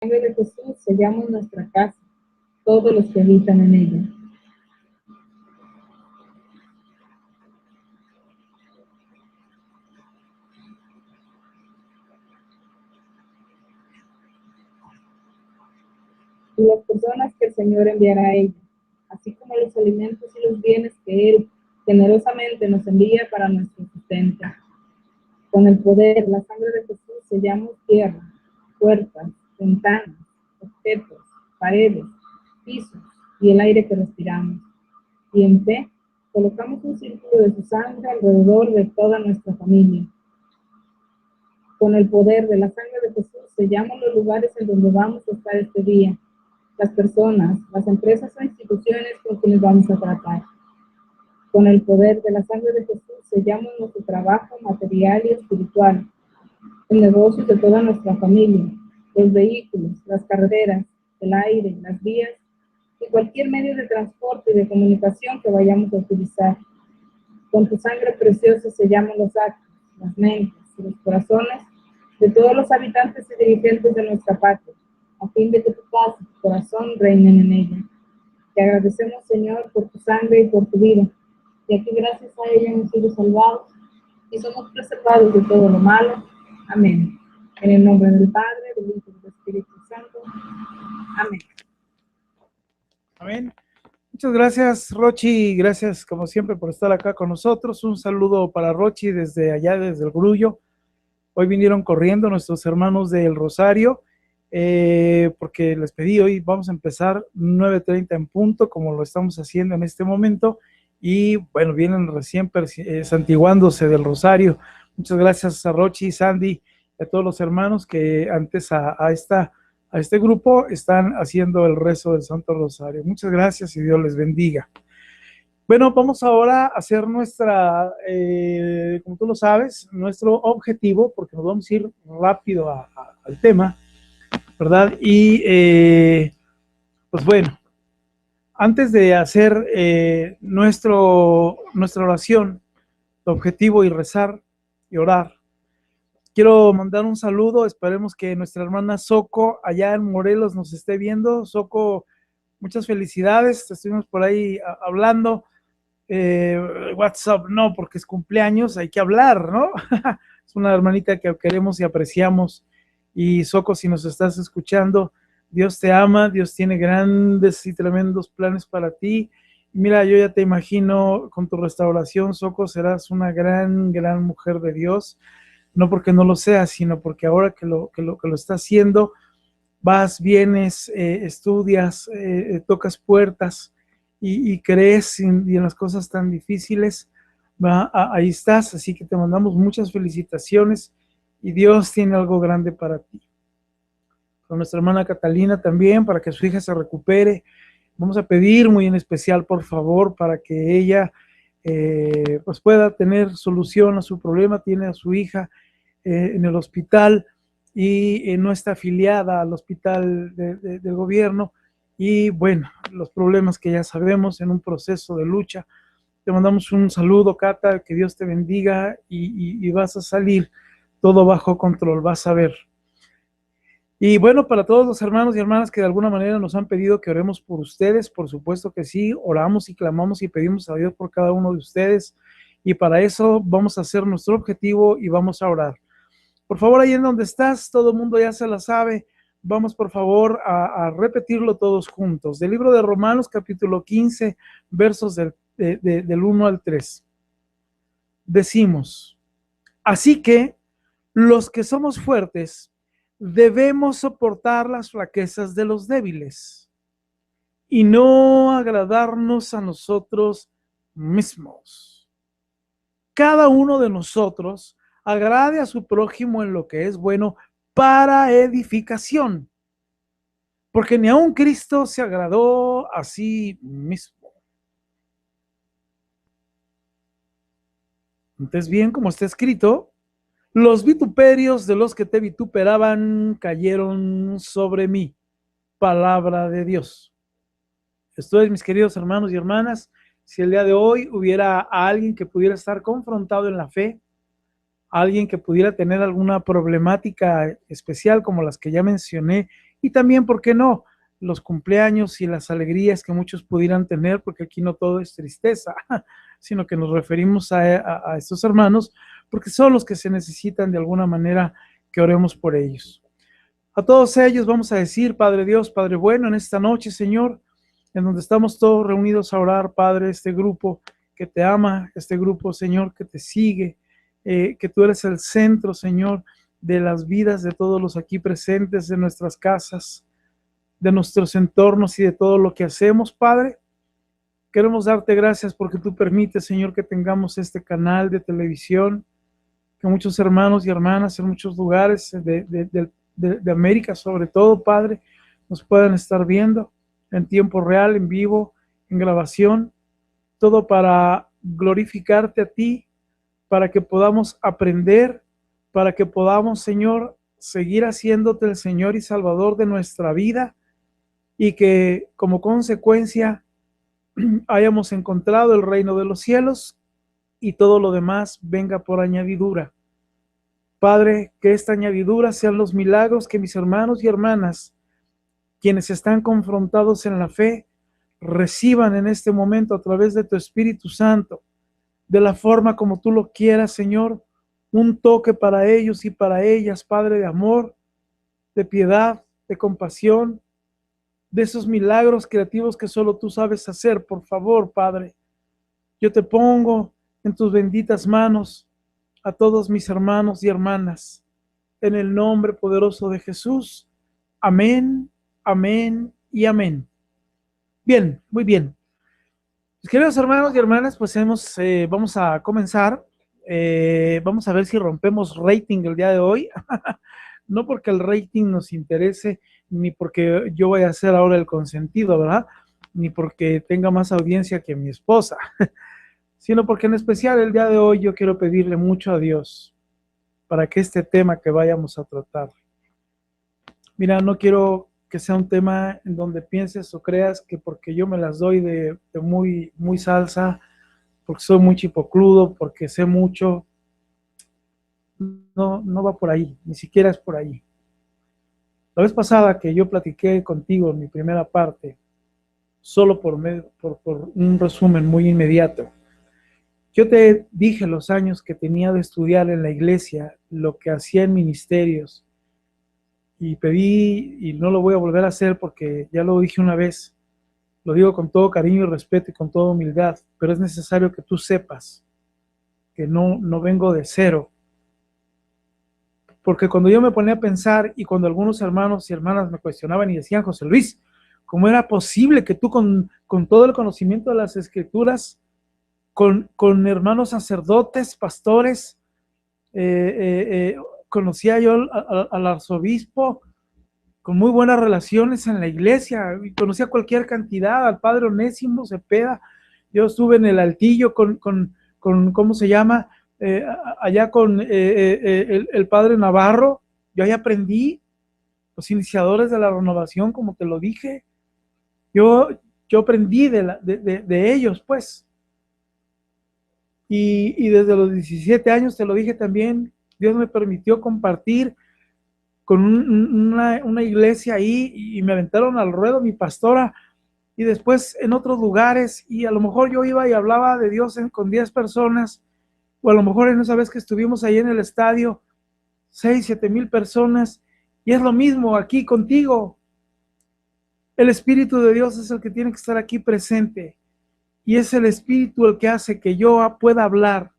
Sangre de Jesús sellamos nuestra casa, todos los que habitan en ella. Y las personas que el Señor enviará a ella, así como los alimentos y los bienes que Él generosamente nos envía para nuestro sustento. Con el poder, la sangre de Jesús sellamos tierra, puertas, ventanas, objetos, paredes, pisos y el aire que respiramos. Y en fe, colocamos un círculo de su sangre alrededor de toda nuestra familia. Con el poder de la sangre de Jesús sellamos los lugares en donde vamos a estar este día, las personas, las empresas o instituciones con quienes vamos a tratar. Con el poder de la sangre de Jesús sellamos nuestro trabajo material y espiritual, el negocio de toda nuestra familia, los vehículos, las carreteras, el aire, las vías y cualquier medio de transporte y de comunicación que vayamos a utilizar. Con tu sangre preciosa sellamos los actos, las mentes y los corazones de todos los habitantes y dirigentes de nuestra patria, a fin de que tu paz y tu corazón reinen en ella. Te agradecemos, Señor, por tu sangre y por tu vida, y aquí gracias a ella hemos sido salvados y somos preservados de todo lo malo. Amén. En el nombre del Padre, del Hijo y del Espíritu Santo. Amén. Amén. Muchas gracias, Rochi. Gracias, como siempre, por estar acá con nosotros. Un saludo para Rochi desde allá, desde el Grullo. Hoy vinieron corriendo nuestros hermanos del Rosario, porque les pedí, hoy vamos a empezar 9:30 en punto, como lo estamos haciendo en este momento. Y bueno, vienen recién santiguándose del Rosario. Muchas gracias a Rochi, Sandy, y a todos los hermanos que antes a este grupo están haciendo el rezo del Santo Rosario. Muchas gracias y Dios les bendiga. Bueno, vamos ahora a hacer nuestra, como tú lo sabes, nuestro objetivo, porque nos vamos a ir rápido al tema, ¿verdad? Y pues bueno, antes de hacer nuestra oración, objetivo y rezar y orar, quiero mandar un saludo. Esperemos que nuestra hermana Soco allá en Morelos nos esté viendo. Soco, muchas felicidades. Estuvimos por ahí hablando. WhatsApp no, porque es cumpleaños, hay que hablar, ¿no? Es una hermanita que queremos y apreciamos. Y Soco, si nos estás escuchando, Dios te ama, Dios tiene grandes y tremendos planes para ti. Mira, yo ya te imagino con tu restauración, Soco, serás una gran mujer de Dios. No porque no lo seas, sino porque ahora que lo estás haciendo, vas, vienes, estudias, tocas puertas y crees y en las cosas tan difíciles, ahí estás. Así que te mandamos muchas felicitaciones y Dios tiene algo grande para ti. Con nuestra hermana Catalina también, para que su hija se recupere. Vamos a pedir muy en especial, por favor, para que ella pues pueda tener solución a su problema. Tiene a su hija en el hospital y no está afiliada al hospital del gobierno, y bueno, los problemas que ya sabemos, en un proceso de lucha. Te mandamos un saludo, Cata, que Dios te bendiga y vas a salir todo bajo control, vas a ver. Y bueno, para todos los hermanos y hermanas que de alguna manera nos han pedido que oremos por ustedes, por supuesto que sí, oramos y clamamos y pedimos a Dios por cada uno de ustedes, y para eso vamos a hacer nuestro objetivo y vamos a orar. Por favor, ahí en donde estás, todo el mundo ya se la sabe. Vamos por favor a repetirlo todos juntos. Del libro de Romanos, capítulo 15, versos del 1 al 3. Decimos: así que los que somos fuertes debemos soportar las flaquezas de los débiles y no agradarnos a nosotros mismos. Cada uno de nosotros agrade a su prójimo en lo que es bueno para edificación, porque ni aun Cristo se agradó a sí mismo. Entonces, bien, como está escrito, los vituperios de los que te vituperaban cayeron sobre mí. Palabra de Dios. Esto es, mis queridos hermanos y hermanas, si el día de hoy hubiera a alguien que pudiera estar confrontado en la fe, alguien que pudiera tener alguna problemática especial como las que ya mencioné y también, ¿por qué no?, los cumpleaños y las alegrías que muchos pudieran tener, porque aquí no todo es tristeza, sino que nos referimos a estos hermanos, porque son los que se necesitan de alguna manera que oremos por ellos. A todos ellos vamos a decir: Padre Dios, Padre bueno, en esta noche, Señor, en donde estamos todos reunidos a orar, Padre, este grupo que te ama, este grupo, Señor, que te sigue, que tú eres el centro, Señor, de las vidas de todos los aquí presentes, de nuestras casas, de nuestros entornos y de todo lo que hacemos, Padre. Queremos darte gracias porque tú permites, Señor, que tengamos este canal de televisión, que muchos hermanos y hermanas en muchos lugares de América, sobre todo, Padre, nos puedan estar viendo en tiempo real, en vivo, en grabación, todo para glorificarte a ti, para que podamos aprender, para que podamos, Señor, seguir haciéndote el Señor y Salvador de nuestra vida, y que como consecuencia hayamos encontrado el reino de los cielos y todo lo demás venga por añadidura. Padre, que esta añadidura sean los milagros que mis hermanos y hermanas, quienes están confrontados en la fe, reciban en este momento a través de tu Espíritu Santo, de la forma como tú lo quieras, Señor, un toque para ellos y para ellas, Padre, de amor, de piedad, de compasión, de esos milagros creativos que solo tú sabes hacer. Por favor, Padre, yo te pongo en tus benditas manos a todos mis hermanos y hermanas, en el nombre poderoso de Jesús. Amén, amén y amén. Bien, muy bien. Mis queridos hermanos y hermanas, pues vamos a comenzar. Vamos a ver si rompemos rating el día de hoy. No porque el rating nos interese, ni porque yo voy a ser ahora el consentido, ¿verdad? Ni porque tenga más audiencia que mi esposa, sino porque en especial el día de hoy yo quiero pedirle mucho a Dios para que este tema que vayamos a tratar, mira, no quiero que sea un tema en donde pienses o creas que porque yo me las doy de muy, muy salsa, porque soy muy chipocludo, porque sé mucho. No va por ahí, ni siquiera es por ahí. La vez pasada que yo platiqué contigo en mi primera parte, solo por un resumen muy inmediato, yo te dije los años que tenía de estudiar en la iglesia, lo que hacía en ministerios, y pedí, y no lo voy a volver a hacer porque ya lo dije una vez, lo digo con todo cariño y respeto y con toda humildad, pero es necesario que tú sepas que no vengo de cero. Porque cuando yo me ponía a pensar y cuando algunos hermanos y hermanas me cuestionaban y decían: José Luis, ¿cómo era posible que tú con todo el conocimiento de las Escrituras, con hermanos sacerdotes, pastores, conocía yo al arzobispo, con muy buenas relaciones en la iglesia, y conocía cualquier cantidad, al padre Onésimo Cepeda, yo estuve en el Altillo con ¿cómo se llama?, allá con el padre Navarro, yo ahí aprendí, los iniciadores de la renovación, como te lo dije, yo aprendí de ellos, pues, y desde los 17 años, te lo dije también, Dios me permitió compartir con una iglesia ahí, y me aventaron al ruedo mi pastora, y después en otros lugares, y a lo mejor yo iba y hablaba de Dios con 10 personas, o a lo mejor en esa vez que estuvimos ahí en el estadio, 6,000-7,000 personas, y es lo mismo aquí contigo. El Espíritu de Dios es el que tiene que estar aquí presente, y es el Espíritu el que hace que yo pueda hablar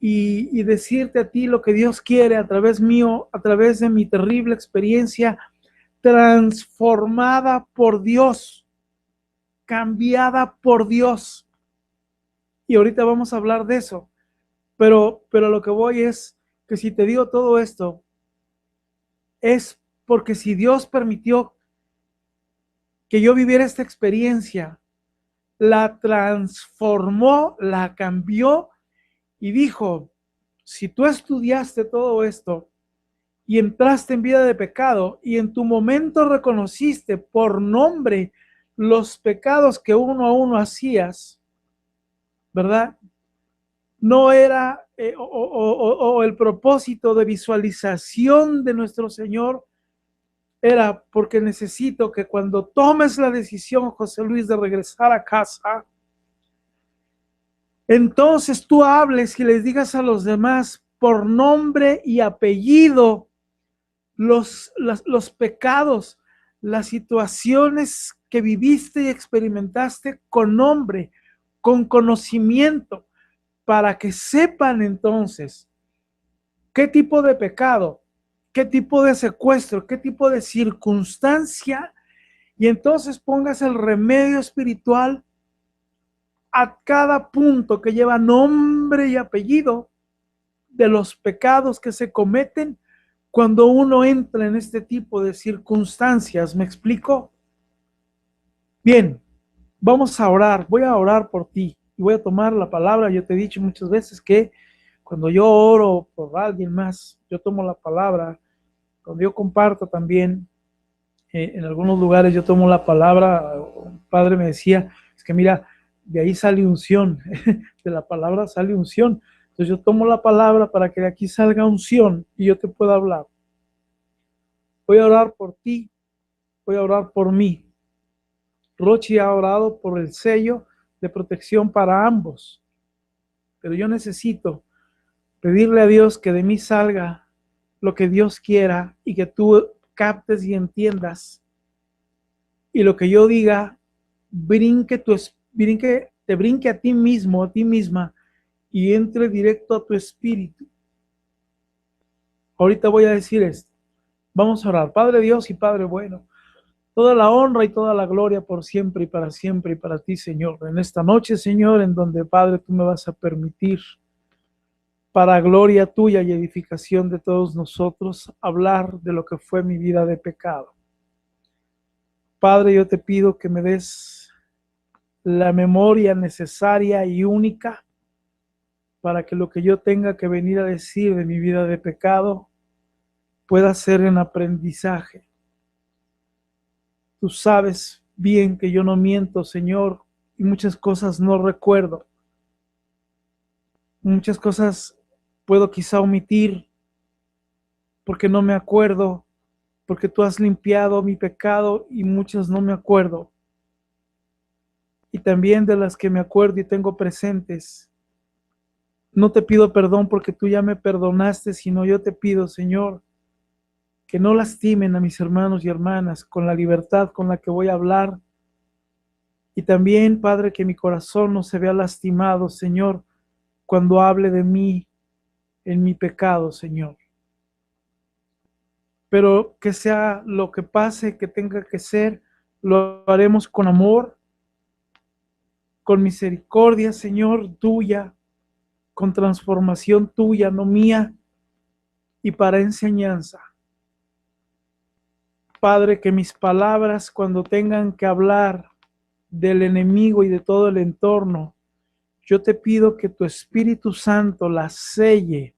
y decirte a ti lo que Dios quiere a través mío, a través de mi terrible experiencia transformada por Dios, cambiada por Dios. Y ahorita vamos a hablar de eso, pero lo que voy es que si te digo todo esto, es porque si Dios permitió que yo viviera esta experiencia, la transformó, la cambió y dijo: si tú estudiaste todo esto y entraste en vida de pecado y en tu momento reconociste por nombre los pecados que uno a uno hacías, ¿verdad? No era o el propósito de visualización de nuestro Señor era porque necesito que cuando tomes la decisión, José Luis, de regresar a casa, entonces tú hables y les digas a los demás por nombre y apellido los pecados, las situaciones que viviste y experimentaste con nombre, con conocimiento, para que sepan entonces qué tipo de pecado, qué tipo de secuestro, qué tipo de circunstancia, y entonces pongas el remedio espiritual a cada punto que lleva nombre y apellido de los pecados que se cometen cuando uno entra en este tipo de circunstancias. ¿Me explico? Bien, vamos a orar. Voy a orar por ti y voy a tomar la palabra. Yo te he dicho muchas veces que cuando yo oro por alguien más, yo tomo la palabra. Cuando yo comparto también, en algunos lugares yo tomo la palabra. Un padre me decía, es que mira, de ahí sale unción, de la palabra sale unción. Entonces yo tomo la palabra para que de aquí salga unción y yo te pueda hablar. Voy a orar por ti, voy a orar por mí. Rochi ha orado por el sello de protección para ambos, pero yo necesito pedirle a Dios que de mí salga lo que Dios quiera y que tú captes y entiendas, y lo que yo diga te brinque a ti mismo, a ti misma, y entre directo a tu espíritu. Ahorita voy a decir esto. Vamos a orar. Padre Dios y Padre bueno, toda la honra y toda la gloria por siempre y para ti, Señor. En esta noche, Señor, en donde, Padre, tú me vas a permitir, para gloria tuya y edificación de todos nosotros, hablar de lo que fue mi vida de pecado. Padre, yo te pido que me des la memoria necesaria y única para que lo que yo tenga que venir a decir de mi vida de pecado pueda ser en aprendizaje. Tú sabes bien que yo no miento, Señor, y muchas cosas no recuerdo. Muchas cosas puedo quizá omitir porque no me acuerdo, porque tú has limpiado mi pecado y muchas no me acuerdo. Y también de las que me acuerdo y tengo presentes, no te pido perdón porque tú ya me perdonaste, sino yo te pido, Señor, que no lastimen a mis hermanos y hermanas con la libertad con la que voy a hablar. Y también, Padre, que mi corazón no se vea lastimado, Señor, cuando hable de mí en mi pecado, Señor. Pero que sea lo que pase, que tenga que ser, lo haremos con amor, con misericordia, Señor, tuya, con transformación tuya, no mía, y para enseñanza. Padre, que mis palabras, cuando tengan que hablar del enemigo y de todo el entorno, yo te pido que tu Espíritu Santo las selle,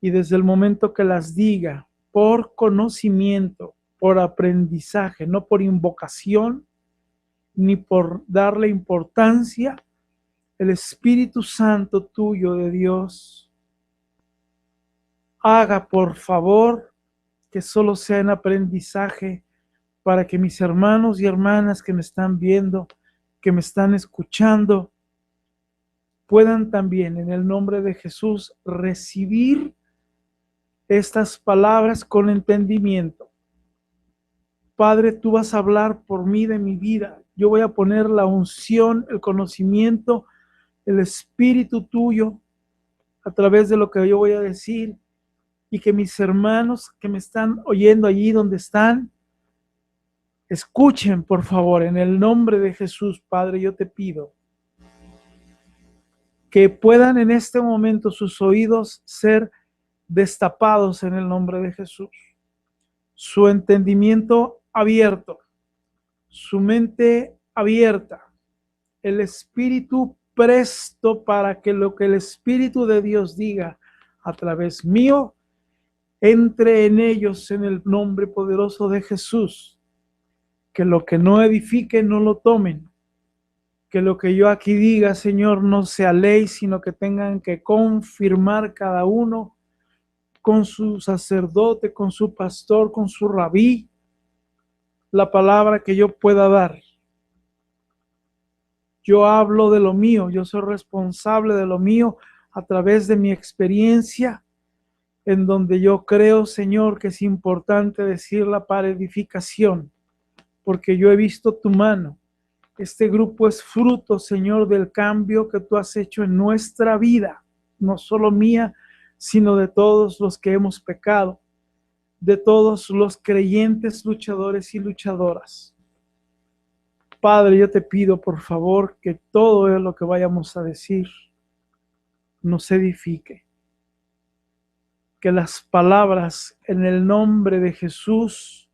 y desde el momento que las diga, por conocimiento, por aprendizaje, no por invocación, ni por darle importancia, el Espíritu Santo tuyo de Dios haga, por favor, que solo sea en aprendizaje, para que mis hermanos y hermanas que me están viendo, que me están escuchando, puedan también en el nombre de Jesús recibir estas palabras con entendimiento. Padre, tú vas a hablar por mí de mi vida. Yo voy a poner la unción, el conocimiento, el espíritu tuyo a través de lo que yo voy a decir, y que mis hermanos que me están oyendo allí donde están, escuchen, por favor, en el nombre de Jesús. Padre, yo te pido que puedan en este momento sus oídos ser destapados en el nombre de Jesús, su entendimiento abierto, su mente abierta, el espíritu presto para que lo que el Espíritu de Dios diga a través mío entre en ellos en el nombre poderoso de Jesús. Que lo que no edifique no lo tomen. Que lo que yo aquí diga, Señor, no sea ley, sino que tengan que confirmar cada uno con su sacerdote, con su pastor, con su rabí, la palabra que yo pueda dar. Yo hablo de lo mío, yo soy responsable de lo mío a través de mi experiencia, en donde yo creo, Señor, que es importante decirla para edificación, porque yo he visto tu mano. Este grupo es fruto, Señor, del cambio que tú has hecho en nuestra vida, no solo mía, sino de todos los que hemos pecado, de todos los creyentes, luchadores y luchadoras. Padre, yo te pido, por favor, que todo lo que vayamos a decir nos edifique. Que las palabras en el nombre de Jesús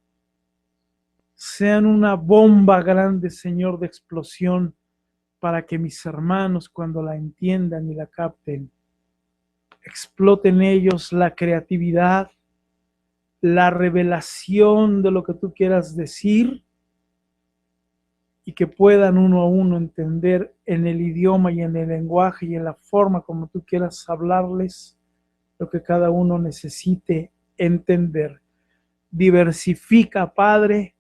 sean una bomba grande, Señor, de explosión, para que mis hermanos, cuando la entiendan y la capten, exploten ellos la creatividad, la revelación de lo que tú quieras decir, y que puedan uno a uno entender en el idioma y en el lenguaje y en la forma como tú quieras hablarles lo que cada uno necesite entender. Diversifica, Padre,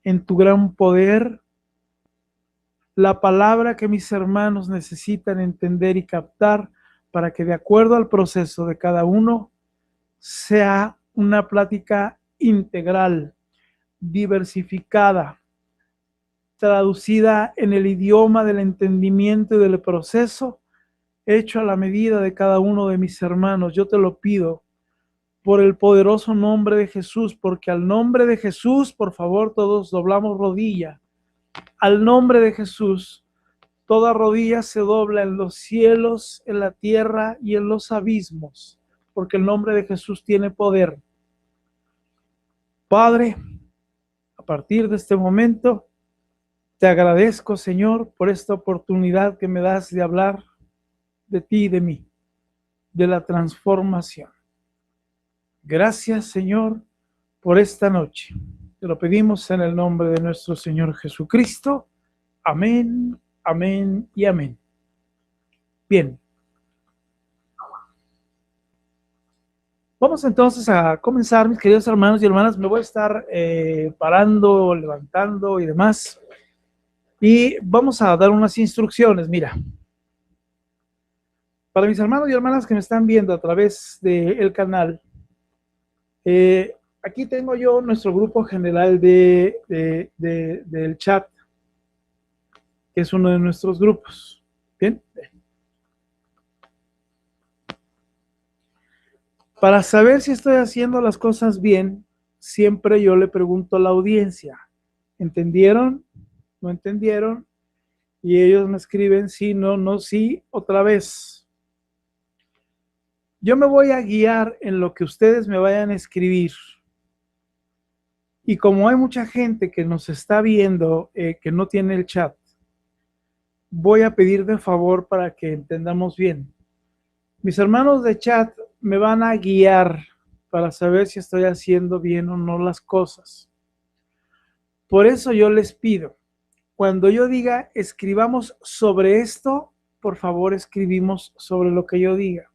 en tu gran poder, la palabra que mis hermanos necesitan entender y captar para que de acuerdo al proceso de cada uno sea una plática integral, diversificada, traducida en el idioma del entendimiento y del proceso, hecho a la medida de cada uno de mis hermanos. Yo te lo pido por el poderoso nombre de Jesús, porque al nombre de Jesús, por favor, todos doblamos rodilla. Al nombre de Jesús, toda rodilla se dobla en los cielos, en la tierra y en los abismos, porque el nombre de Jesús tiene poder. Padre, a partir de este momento, te agradezco, Señor, por esta oportunidad que me das de hablar de ti y de mí, de la transformación. Gracias, Señor, por esta noche. Te lo pedimos en el nombre de nuestro Señor Jesucristo. Amén, amén y amén. Bien. Vamos entonces a comenzar, mis queridos hermanos y hermanas. Me voy a estar parando, levantando y demás. Y vamos a dar unas instrucciones. Mira, para mis hermanos y hermanas que me están viendo a través del canal, aquí tengo yo nuestro grupo general del chat, que es uno de nuestros grupos. Bien. Para saber si estoy haciendo las cosas bien, siempre yo le pregunto a la audiencia, ¿entendieron? ¿No entendieron? Y ellos me escriben sí, no, no, sí, otra vez. Yo me voy a guiar en lo que ustedes me vayan a escribir. Y como hay mucha gente que nos está viendo, que no tiene el chat, voy a pedir de favor para que entendamos bien. Mis hermanos de chat me van a guiar para saber si estoy haciendo bien o no las cosas. Por eso yo les pido, cuando yo diga escribamos sobre esto, por favor escribimos sobre lo que yo diga.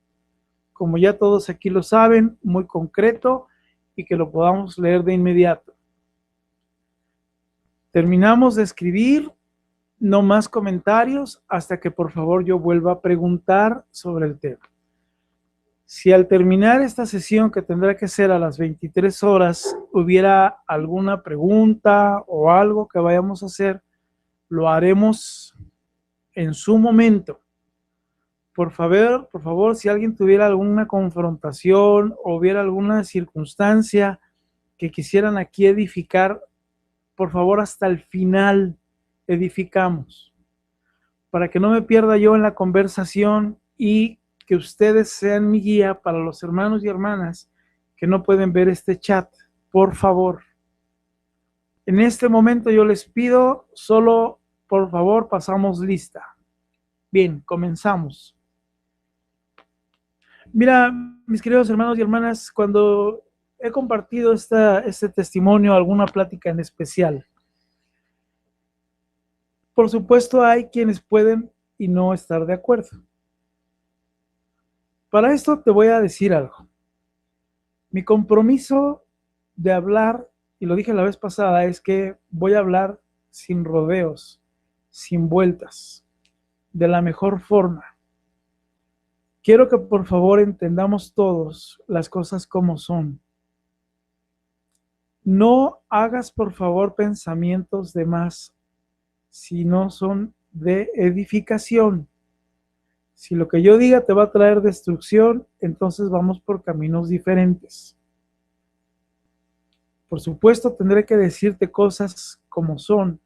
Como ya todos aquí lo saben, muy concreto y que lo podamos leer de inmediato. Terminamos de escribir, no más comentarios hasta que por favor yo vuelva a preguntar sobre el tema. Si al terminar esta sesión, que tendrá que ser a las 23 horas, hubiera alguna pregunta o algo que vayamos a hacer, lo haremos en su momento. Por favor, si alguien tuviera alguna confrontación o hubiera alguna circunstancia que quisieran aquí edificar, por favor, hasta el final edificamos, para que no me pierda yo en la conversación y que ustedes sean mi guía para los hermanos y hermanas que no pueden ver este chat. Por favor, en este momento yo les pido solo, por favor, pasamos lista. Bien, comenzamos. Mira, mis queridos hermanos y hermanas, cuando he compartido este testimonio, alguna plática en especial, por supuesto hay quienes pueden y no estar de acuerdo. Para esto te voy a decir algo. Mi compromiso de hablar y lo dije la vez pasada, es que voy a hablar sin rodeos, sin vueltas, de la mejor forma. Quiero que por favor entendamos todos las cosas como son. No hagas por favor pensamientos de más si no son de edificación. Si lo que yo diga te va a traer destrucción, entonces vamos por caminos diferentes. Por supuesto tendré que decirte cosas como son,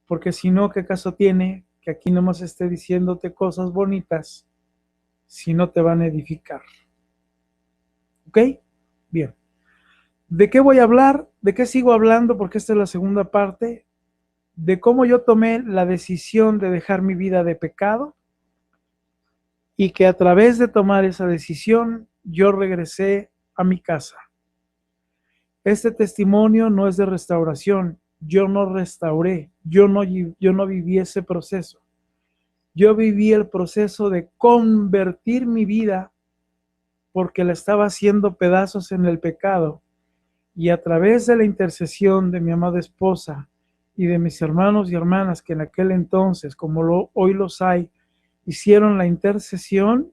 porque si no, ¿qué caso tiene que aquí nomás esté diciéndote cosas bonitas si no te van a edificar? ¿Ok? Bien. ¿De qué voy a hablar? ¿De qué sigo hablando? Porque esta es la segunda parte. De cómo yo tomé la decisión de dejar mi vida de pecado y que a través de tomar esa decisión yo regresé a mi casa. Este testimonio no es de restauración. Yo no restauré, yo no viví ese proceso. Yo viví el proceso de convertir mi vida porque la estaba haciendo pedazos en el pecado. Y a través de la intercesión de mi amada esposa y de mis hermanos y hermanas que en aquel entonces, como hoy los hay, hicieron la intercesión,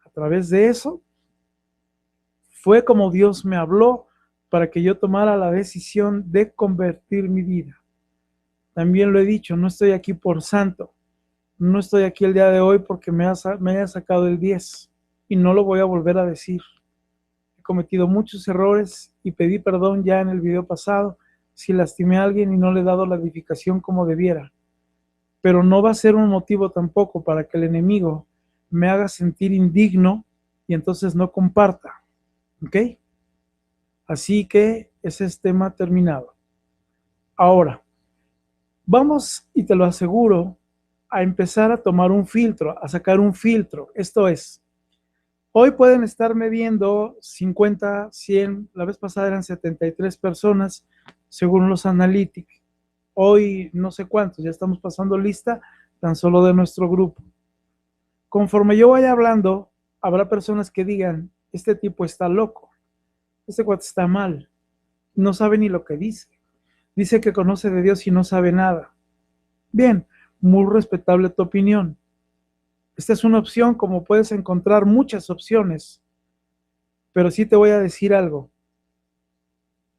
a través de eso, fue como Dios me habló para que yo tomara la decisión de convertir mi vida. También lo he dicho, no estoy aquí por santo, no estoy aquí el día de hoy porque me haya sacado el 10 y no lo voy a volver a decir. He cometido muchos errores y pedí perdón ya en el video pasado si lastimé a alguien y no le he dado la edificación como debiera. Pero no va a ser un motivo tampoco para que el enemigo me haga sentir indigno y entonces no comparta. ¿Ok? Así que ese es tema terminado. Ahora, vamos, y te lo aseguro, a empezar a tomar un filtro, a sacar un filtro. Esto es, hoy pueden estarme viendo 50, 100, la vez pasada eran 73 personas, según los analytics. Hoy no sé cuántos, ya estamos pasando lista tan solo de nuestro grupo. Conforme yo vaya hablando, habrá personas que digan, este tipo está loco, este cuate está mal, no sabe ni lo que dice. Dice que conoce de Dios y no sabe nada. Bien, muy respetable tu opinión. Esta es una opción, como puedes encontrar muchas opciones, pero sí te voy a decir algo.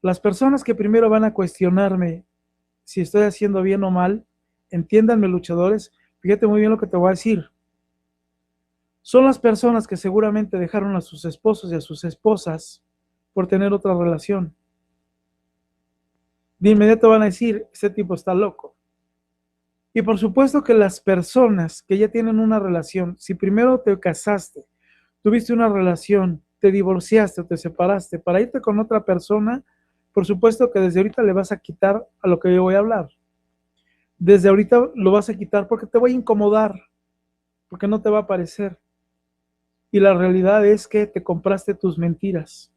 Las personas que primero van a cuestionarme si estoy haciendo bien o mal, entiéndanme, luchadores, fíjate muy bien lo que te voy a decir. Son las personas que seguramente dejaron a sus esposos y a sus esposas por tener otra relación. De inmediato van a decir, este tipo está loco. Y por supuesto que las personas que ya tienen una relación, si primero te casaste, tuviste una relación, te divorciaste o te separaste para irte con otra persona, por supuesto que desde ahorita le vas a quitar a lo que yo voy a hablar. Desde ahorita lo vas a quitar porque te voy a incomodar, porque no te va a parecer. Y la realidad es que te compraste tus mentiras.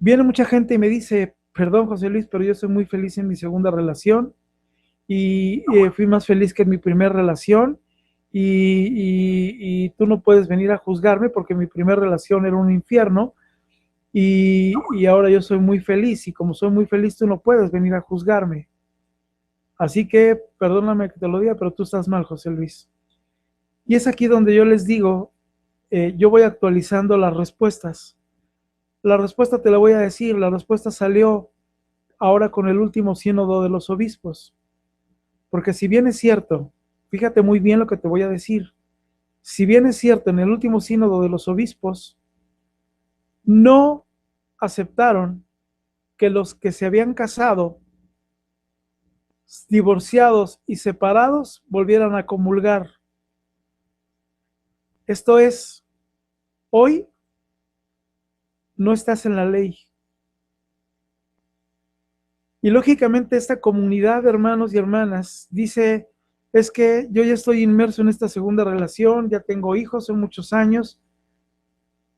Viene mucha gente y me dice, perdón José Luis, pero yo soy muy feliz en mi segunda relación y fui más feliz que en mi primera relación y tú no puedes venir a juzgarme porque mi primera relación era un infierno y ahora yo soy muy feliz y como soy muy feliz tú no puedes venir a juzgarme. Así que perdóname que te lo diga, pero tú estás mal, José Luis. Y es aquí donde yo les digo, yo voy actualizando las respuestas. La respuesta te la voy a decir, la respuesta salió ahora con el último sínodo de los obispos. Porque si bien es cierto, fíjate muy bien lo que te voy a decir, si bien es cierto, en el último sínodo de los obispos, no aceptaron que los que se habían casado, divorciados y separados, volvieran a comulgar. Esto es, hoy no estás en la ley. Y lógicamente esta comunidad de hermanos y hermanas dice, es que yo ya estoy inmerso en esta segunda relación, ya tengo hijos, son muchos años.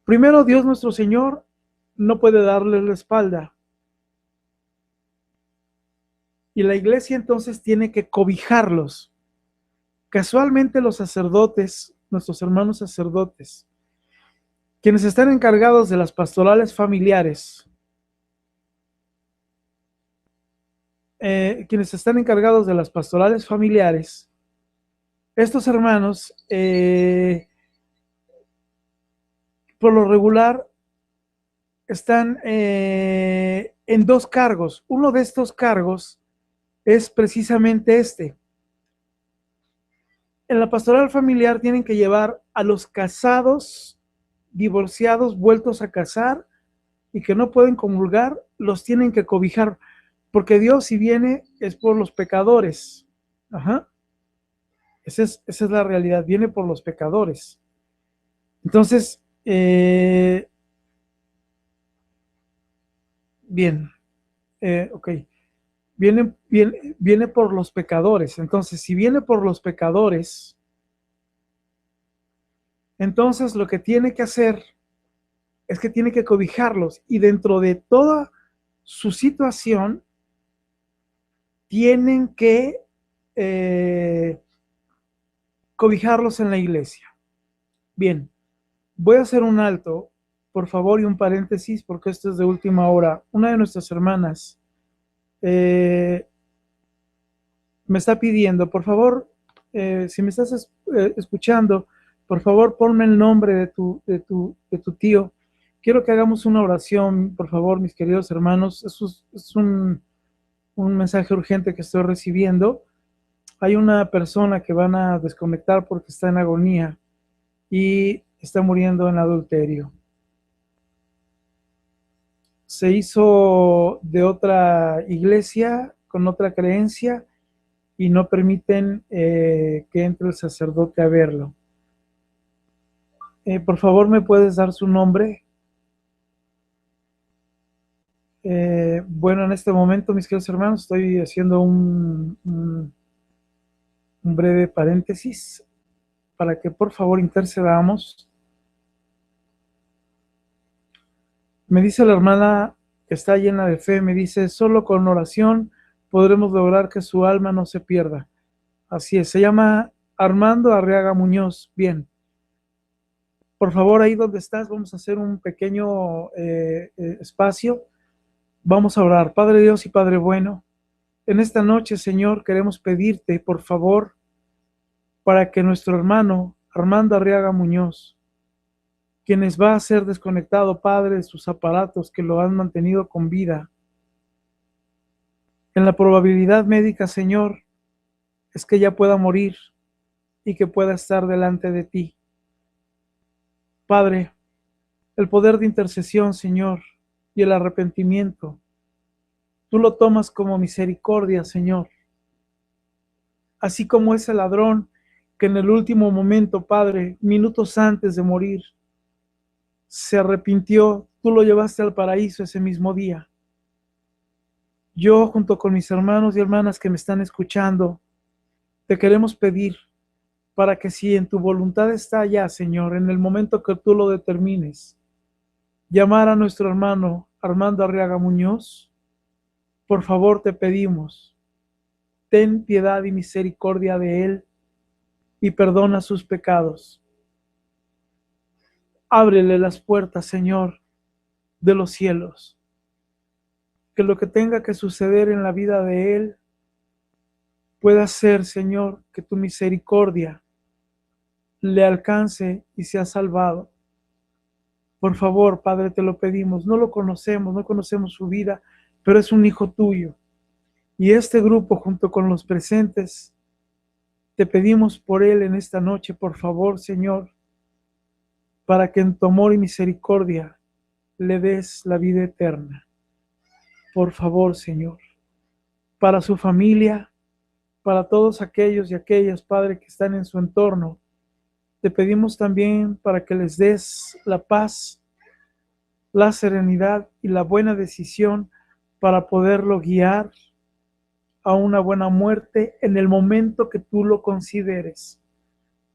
Primero, Dios nuestro Señor no puede darles la espalda. Y la iglesia entonces tiene que cobijarlos. Casualmente los sacerdotes, nuestros hermanos sacerdotes, quienes están encargados de las pastorales familiares, quienes están encargados de las pastorales familiares, estos hermanos, por lo regular, están en dos cargos. Uno de estos cargos es precisamente este. En la pastoral familiar tienen que llevar a los casados, divorciados, vueltos a casar y que no pueden comulgar, los tienen que cobijar, porque Dios, si viene, es por los pecadores. Ajá. Esa es la realidad, viene por los pecadores. Entonces, bien, ok. Viene por los pecadores. Entonces, si viene por los pecadores, entonces lo que tiene que hacer es que tiene que cobijarlos, y dentro de toda su situación tienen que cobijarlos en la iglesia. Bien, voy a hacer un alto, por favor, y un paréntesis, porque esto es de última hora. Una de nuestras hermanas me está pidiendo, por favor, si me estás escuchando, por favor, ponme el nombre de tu tío. Quiero que hagamos una oración, por favor, mis queridos hermanos. Es un mensaje urgente que estoy recibiendo. Hay una persona que van a desconectar porque está en agonía y está muriendo en adulterio. Se hizo de otra iglesia, con otra creencia, y no permiten que entre el sacerdote a verlo. Por favor, ¿me puedes dar su nombre? Bueno, en este momento, mis queridos hermanos, estoy haciendo un breve paréntesis para que por favor intercedamos. Me dice la hermana que está llena de fe, me dice, solo con oración podremos lograr que su alma no se pierda. Así es, se llama Armando Arriaga Muñoz. Bien, por favor, ahí donde estás, vamos a hacer un pequeño espacio. Vamos a orar. Padre Dios y Padre bueno, en esta noche, Señor, queremos pedirte, por favor, para que nuestro hermano Armando Arriaga Muñoz, quienes va a ser desconectado, Padre, de sus aparatos que lo han mantenido con vida, en la probabilidad médica, Señor, es que ya pueda morir y que pueda estar delante de ti. Padre, el poder de intercesión, Señor, y el arrepentimiento, tú lo tomas como misericordia, Señor. Así como ese ladrón que en el último momento, Padre, minutos antes de morir, se arrepintió, tú lo llevaste al paraíso ese mismo día. Yo, junto con mis hermanos y hermanas que me están escuchando, te queremos pedir para que si en tu voluntad está ya, Señor, en el momento que tú lo determines, llamar a nuestro hermano Armando Arriaga Muñoz, por favor te pedimos, ten piedad y misericordia de él y perdona sus pecados. Ábrele las puertas, Señor, de los cielos. Que lo que tenga que suceder en la vida de él pueda ser, Señor, que tu misericordia le alcance y sea salvado. Por favor, Padre, te lo pedimos. No lo conocemos, no conocemos su vida, pero es un hijo tuyo. Y este grupo, junto con los presentes, te pedimos por él en esta noche, por favor, Señor, para que en tu amor y misericordia le des la vida eterna. Por favor, Señor, para su familia, para todos aquellos y aquellas, Padre, que están en su entorno, te pedimos también para que les des la paz, la serenidad y la buena decisión para poderlo guiar a una buena muerte en el momento que tú lo consideres,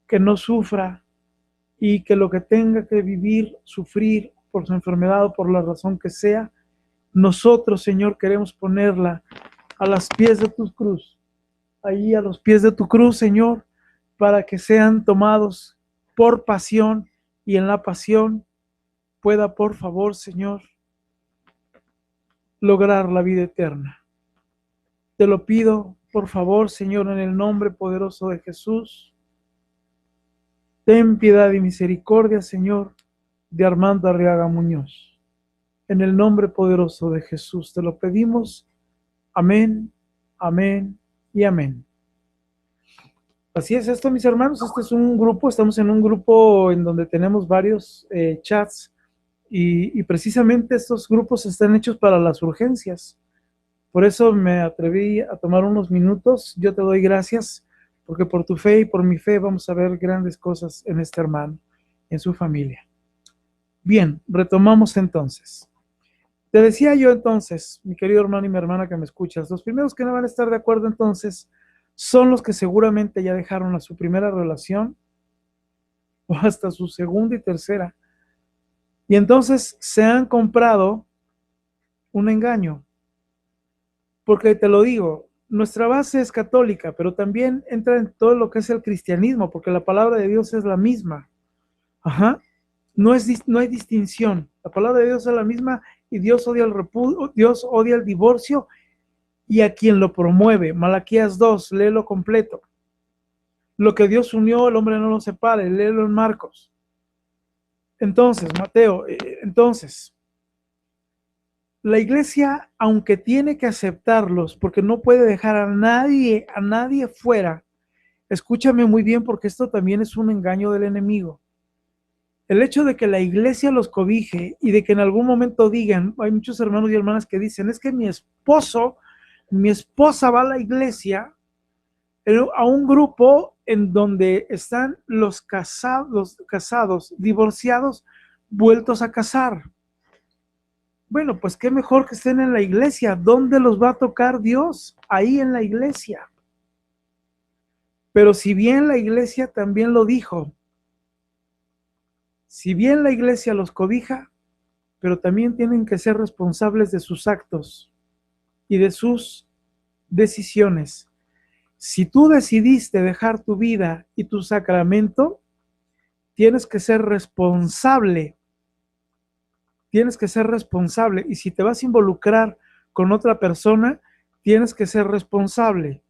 que no sufra y que lo que tenga que vivir, sufrir por su enfermedad o por la razón que sea, nosotros, Señor, queremos ponerla a los pies de tu cruz, ahí a los pies de tu cruz, Señor, para que sean tomados por pasión y en la pasión pueda, por favor, Señor, lograr la vida eterna. Te lo pido, por favor, Señor, en el nombre poderoso de Jesús. Ten piedad y misericordia, Señor, de Armando Arriaga Muñoz. En el nombre poderoso de Jesús te lo pedimos. Amén, amén y amén. Así es esto, mis hermanos. Este es un grupo, estamos en un grupo en donde tenemos varios chats y precisamente estos grupos están hechos para las urgencias. Por eso me atreví a tomar unos minutos. Yo te doy gracias porque por tu fe y por mi fe vamos a ver grandes cosas en este hermano, en su familia. Bien, retomamos entonces. Te decía yo entonces, mi querido hermano y mi hermana que me escuchas, los primeros que no van a estar de acuerdo entonces son los que seguramente ya dejaron a su primera relación o hasta su segunda y tercera. Y entonces se han comprado un engaño. Porque te lo digo, nuestra base es católica, pero también entra en todo lo que es el cristianismo, porque la palabra de Dios es la misma. Ajá. No hay distinción. La palabra de Dios es la misma y Dios odia Dios odia el divorcio y a quien lo promueve. Malaquías 2, léelo completo. Lo que Dios unió, el hombre no lo separe, léelo en Marcos. Entonces, Mateo, la iglesia, aunque tiene que aceptarlos, porque no puede dejar a nadie fuera, escúchame muy bien, porque esto también es un engaño del enemigo. El hecho de que la iglesia los cobije y de que en algún momento digan, hay muchos hermanos y hermanas que dicen, es que mi esposa va a la iglesia, a un grupo en donde están los casados, divorciados, vueltos a casar. Bueno, pues qué mejor que estén en la iglesia. ¿Dónde los va a tocar Dios? Ahí en la iglesia. Pero si bien la iglesia también lo dijo, si bien la iglesia los cobija, pero también tienen que ser responsables de sus actos y de sus decisiones. Si tú decidiste dejar tu vida y tu sacramento, tienes que ser responsable. Tienes que ser responsable. Y si te vas a involucrar con otra persona, tienes que ser responsable.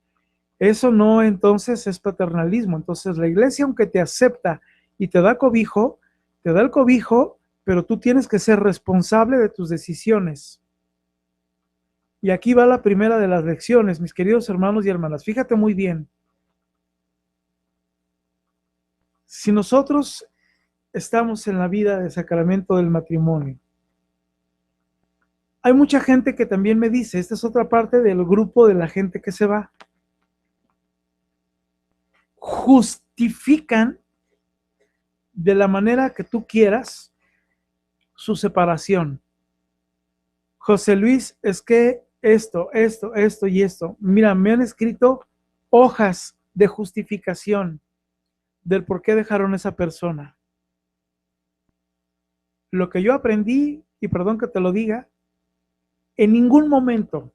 Eso no entonces es paternalismo. Entonces la iglesia, aunque te acepta y te da el cobijo, pero tú tienes que ser responsable de tus decisiones. Y aquí va la primera de las lecciones, mis queridos hermanos y hermanas. Fíjate muy bien. Si nosotros estamos en la vida de sacramento del matrimonio, hay mucha gente que también me dice, esta es otra parte del grupo de la gente que se va, justifican de la manera que tú quieras su separación. José Luis, es que esto y esto. Mira, me han escrito hojas de justificación del por qué dejaron a esa persona. Lo que yo aprendí, y perdón que te lo diga, en ningún momento,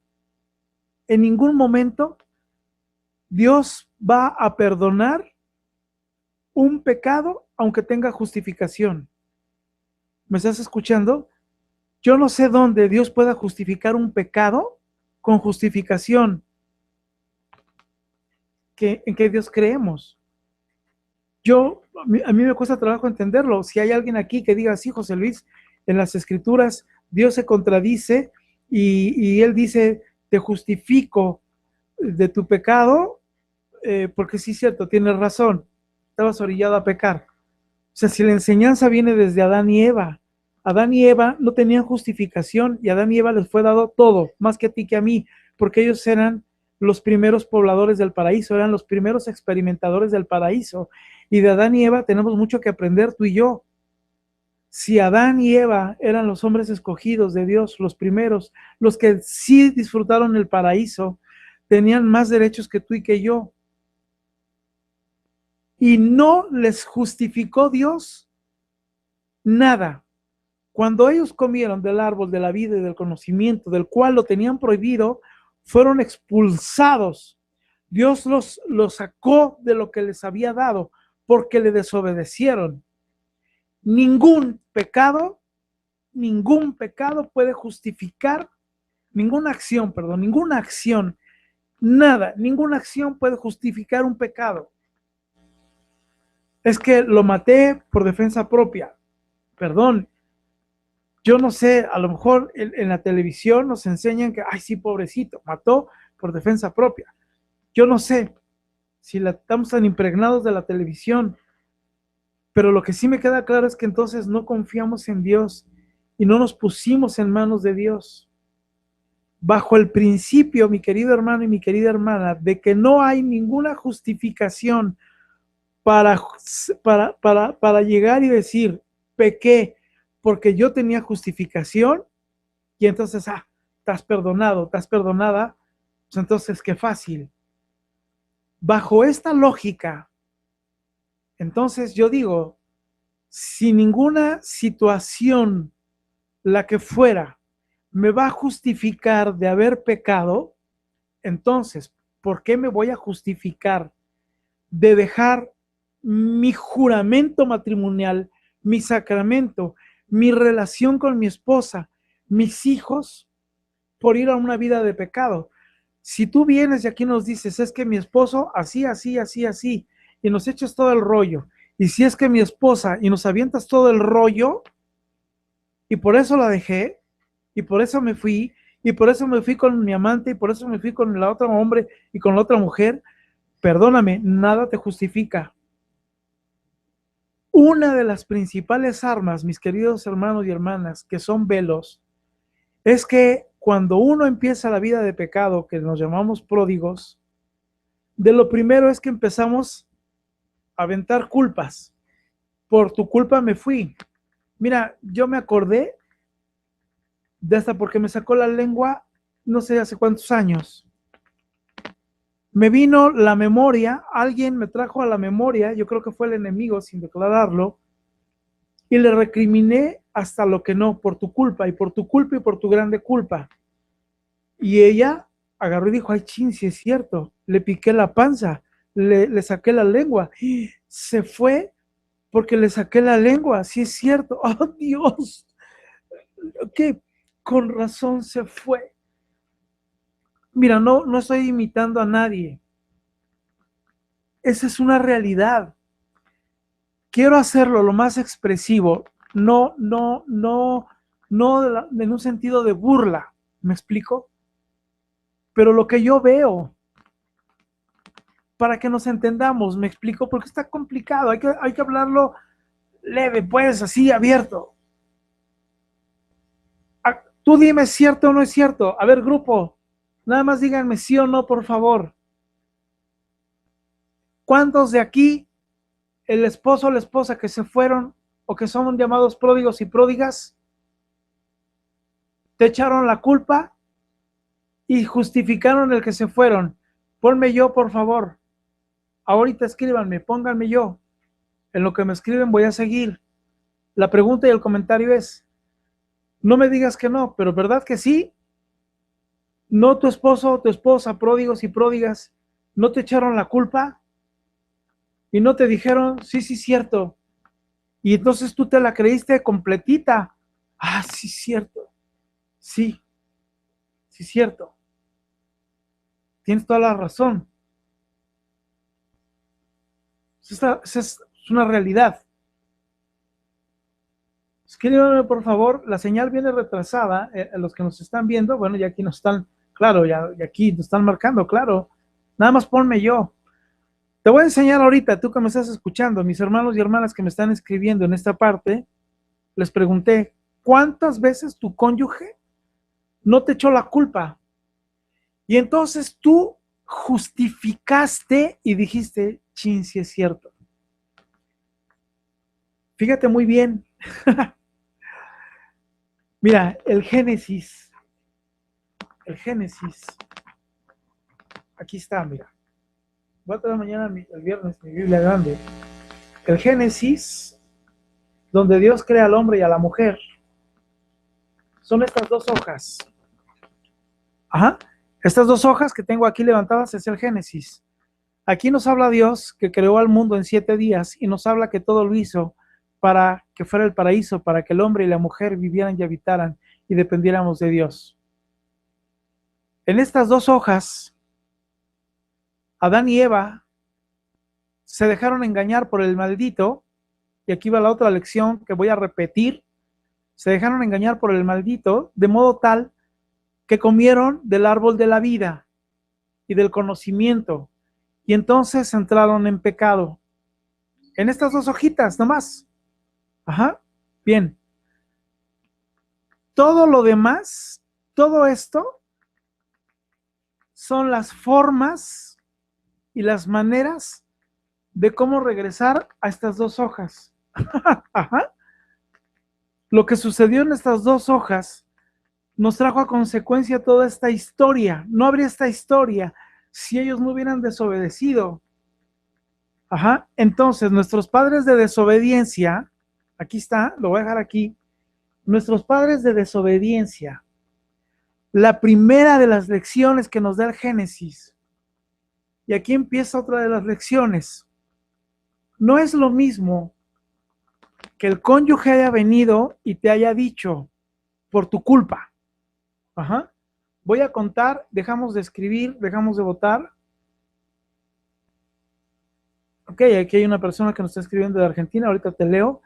Dios va a perdonar un pecado aunque tenga justificación. ¿Me estás escuchando? Yo no sé dónde Dios pueda justificar un pecado con justificación. ¿En qué Dios creemos? A mí me cuesta trabajo entenderlo. Si hay alguien aquí que diga, sí, José Luis, en las escrituras Dios se contradice y Él dice, te justifico de tu pecado, porque sí es cierto, tienes razón, estabas orillado a pecar. O sea, si la enseñanza viene desde Adán y Eva no tenían justificación y a Adán y Eva les fue dado todo, más que a ti que a mí, porque ellos eran los primeros pobladores del paraíso, eran los primeros experimentadores del paraíso. Y de Adán y Eva tenemos mucho que aprender tú y yo. Si Adán y Eva eran los hombres escogidos de Dios, los primeros, los que sí disfrutaron el paraíso, tenían más derechos que tú y que yo. Y no les justificó Dios nada. Cuando ellos comieron del árbol de la vida y del conocimiento, del cual lo tenían prohibido, fueron expulsados. Dios los sacó de lo que les había dado porque le desobedecieron. Ningún pecado puede justificar, ninguna acción Nada, ninguna acción puede justificar un pecado. Es que lo maté por defensa propia. Perdón, yo no sé, a lo mejor en la televisión nos enseñan que, ay, sí, pobrecito, mató por defensa propia. Yo no sé si estamos tan impregnados de la televisión, pero lo que sí me queda claro es que entonces no confiamos en Dios y no nos pusimos en manos de Dios. Bajo el principio, mi querido hermano y mi querida hermana, de que no hay ninguna justificación para llegar y decir, pequé porque yo tenía justificación y entonces, estás perdonado, estás perdonada, pues entonces qué fácil. Bajo esta lógica, entonces yo digo, si ninguna situación, la que fuera, me va a justificar de haber pecado, entonces, ¿por qué me voy a justificar de dejar mi juramento matrimonial, mi sacramento, mi relación con mi esposa, mis hijos, por ir a una vida de pecado? Si tú vienes y aquí nos dices, es que mi esposo así, así, así, así, y nos echas todo el rollo, y si es que mi esposa, y nos avientas todo el rollo, y por eso la dejé, y por eso me fui, y por eso me fui con mi amante, y por eso me fui con la otra hombre y con la otra mujer, perdóname, nada te justifica. Una de las principales armas, mis queridos hermanos y hermanas, que son velos, es que cuando uno empieza la vida de pecado, que nos llamamos pródigos, de lo primero es que empezamos a aventar culpas. Por tu culpa me fui. Mira, yo me acordé de hasta porque me sacó la lengua, no sé hace cuántos años. Me vino la memoria, alguien me trajo a la memoria, yo creo que fue el enemigo sin declararlo, y le recriminé hasta lo que no, por tu culpa, y por tu culpa, y por tu grande culpa. Y ella agarró y dijo, ay, chin, si es cierto, le piqué la panza, le saqué la lengua, se fue porque le saqué la lengua, si es cierto, oh Dios, que con razón se fue. Mira, no estoy imitando a nadie, esa es una realidad. Quiero hacerlo lo más expresivo, no en un sentido de burla, ¿me explico? Pero lo que yo veo, para que nos entendamos, ¿me explico? Porque está complicado, hay que hablarlo leve, pues, así, abierto. Tú dime, ¿es cierto o no es cierto? A ver, grupo, nada más díganme sí o no, por favor. ¿Cuántos de aquí, el esposo o la esposa que se fueron o que son llamados pródigos y pródigas, te echaron la culpa y justificaron el que se fueron? Ponme yo, por favor. Ahorita escríbanme, pónganme yo. En lo que me escriben voy a seguir. La pregunta y el comentario es, no me digas que no, pero ¿verdad que sí? ¿No tu esposo o tu esposa, pródigos y pródigas, no te echaron la culpa? Y no te dijeron, sí, sí, cierto. Y entonces tú te la creíste completita. Ah, sí, cierto. Sí, sí, cierto. Tienes toda la razón. Esa es una realidad. Escríbanme, por favor. La señal viene retrasada. Los que nos están viendo, bueno, ya aquí nos están, claro, ya aquí nos están marcando, claro. Nada más ponme yo. Te voy a enseñar ahorita, tú que me estás escuchando, mis hermanos y hermanas que me están escribiendo en esta parte, les pregunté, ¿cuántas veces tu cónyuge no te echó la culpa? Y entonces tú justificaste y dijiste, chin, si es cierto. Fíjate muy bien. Mira, el Génesis, aquí está, mira. Voy a traer mañana, el viernes, mi Biblia grande. El Génesis, donde Dios crea al hombre y a la mujer, son estas dos hojas. Ajá. Estas dos hojas que tengo aquí levantadas es el Génesis. Aquí nos habla Dios que creó al mundo en 7 días y nos habla que todo lo hizo para que fuera el paraíso, para que el hombre y la mujer vivieran y habitaran y dependiéramos de Dios. En estas dos hojas Adán y Eva se dejaron engañar por el maldito, y aquí va la otra lección que voy a repetir. Se dejaron engañar por el maldito, de modo tal que comieron del árbol de la vida y del conocimiento, y entonces entraron en pecado. En estas dos hojitas nomás. Ajá, bien. Todo lo demás, todo esto, son las formas y las maneras de cómo regresar a estas dos hojas. Ajá. Lo que sucedió en estas dos hojas nos trajo a consecuencia toda esta historia. No habría esta historia si ellos no hubieran desobedecido. Ajá. Entonces, nuestros padres de desobediencia, aquí está, lo voy a dejar aquí, nuestros padres de desobediencia, la primera de las lecciones que nos da el Génesis, y aquí empieza otra de las lecciones. No es lo mismo que el cónyuge haya venido y te haya dicho, por tu culpa. Ajá. Voy a contar, dejamos de escribir, dejamos de votar. Ok, aquí hay una persona que nos está escribiendo de Argentina, ahorita te leo.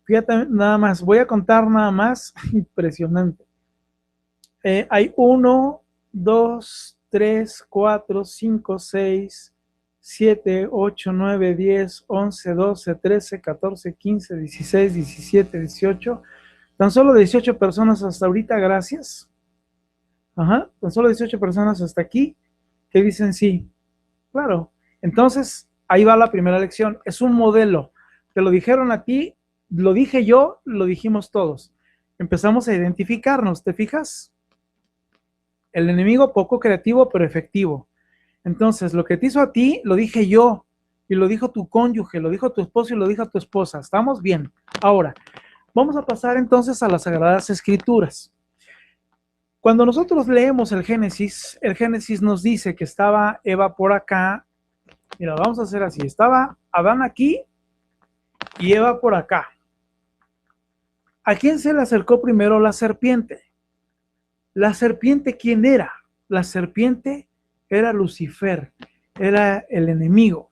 Fíjate nada más, voy a contar nada más, impresionante. Hay 1, 2, 3, 4, 5, 6, 7, 8, 9, 10, 11, 12, 13, 14, 15, 16, 17, 18. Tan solo 18 personas hasta ahorita, gracias. Ajá, tan solo 18 personas hasta aquí que dicen sí. Claro. Entonces, ahí va la primera lección. Es un modelo. Te lo dijeron a ti, lo dije yo, lo dijimos todos. Empezamos a identificarnos, ¿te fijas? El enemigo poco creativo, pero efectivo. Entonces, lo que te hizo a ti, lo dije yo, y lo dijo tu cónyuge, lo dijo tu esposo y lo dijo tu esposa. ¿Estamos bien? Ahora, vamos a pasar entonces a las Sagradas Escrituras. Cuando nosotros leemos el Génesis nos dice que estaba Eva por acá. Mira, vamos a hacer así. Estaba Adán aquí y Eva por acá. ¿A quién se le acercó primero la serpiente? ¿La serpiente quién era? La serpiente era Lucifer, era el enemigo.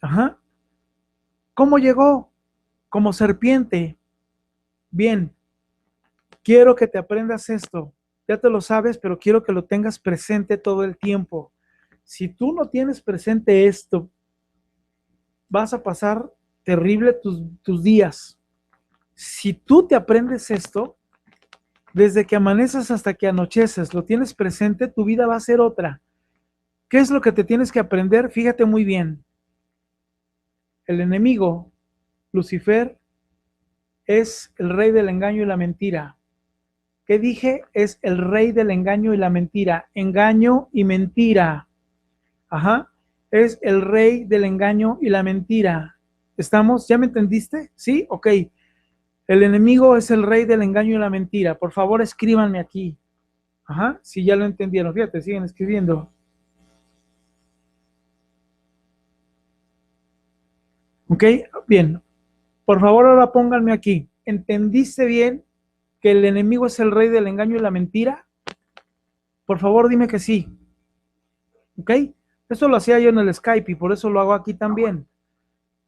Ajá. ¿Cómo llegó? Como serpiente. Bien, quiero que te aprendas esto. Ya te lo sabes, pero quiero que lo tengas presente todo el tiempo. Si tú no tienes presente esto, vas a pasar terrible tus días. Si tú te aprendes esto, desde que amaneces hasta que anocheces, lo tienes presente, tu vida va a ser otra. ¿Qué es lo que te tienes que aprender? Fíjate muy bien. El enemigo, Lucifer, es el rey del engaño y la mentira. ¿Qué dije? Es el rey del engaño y la mentira. Engaño y mentira. Ajá. Es el rey del engaño y la mentira. ¿Estamos? ¿Ya me entendiste? ¿Sí? Ok. El enemigo es el rey del engaño y la mentira. Por favor, escríbanme aquí. Ajá. Si ya lo entendieron. Fíjate, siguen escribiendo. Ok. Bien. Por favor, ahora pónganme aquí. ¿Entendiste bien que el enemigo es el rey del engaño y la mentira? Por favor, dime que sí. ¿Ok? Eso lo hacía yo en el Skype y por eso lo hago aquí también.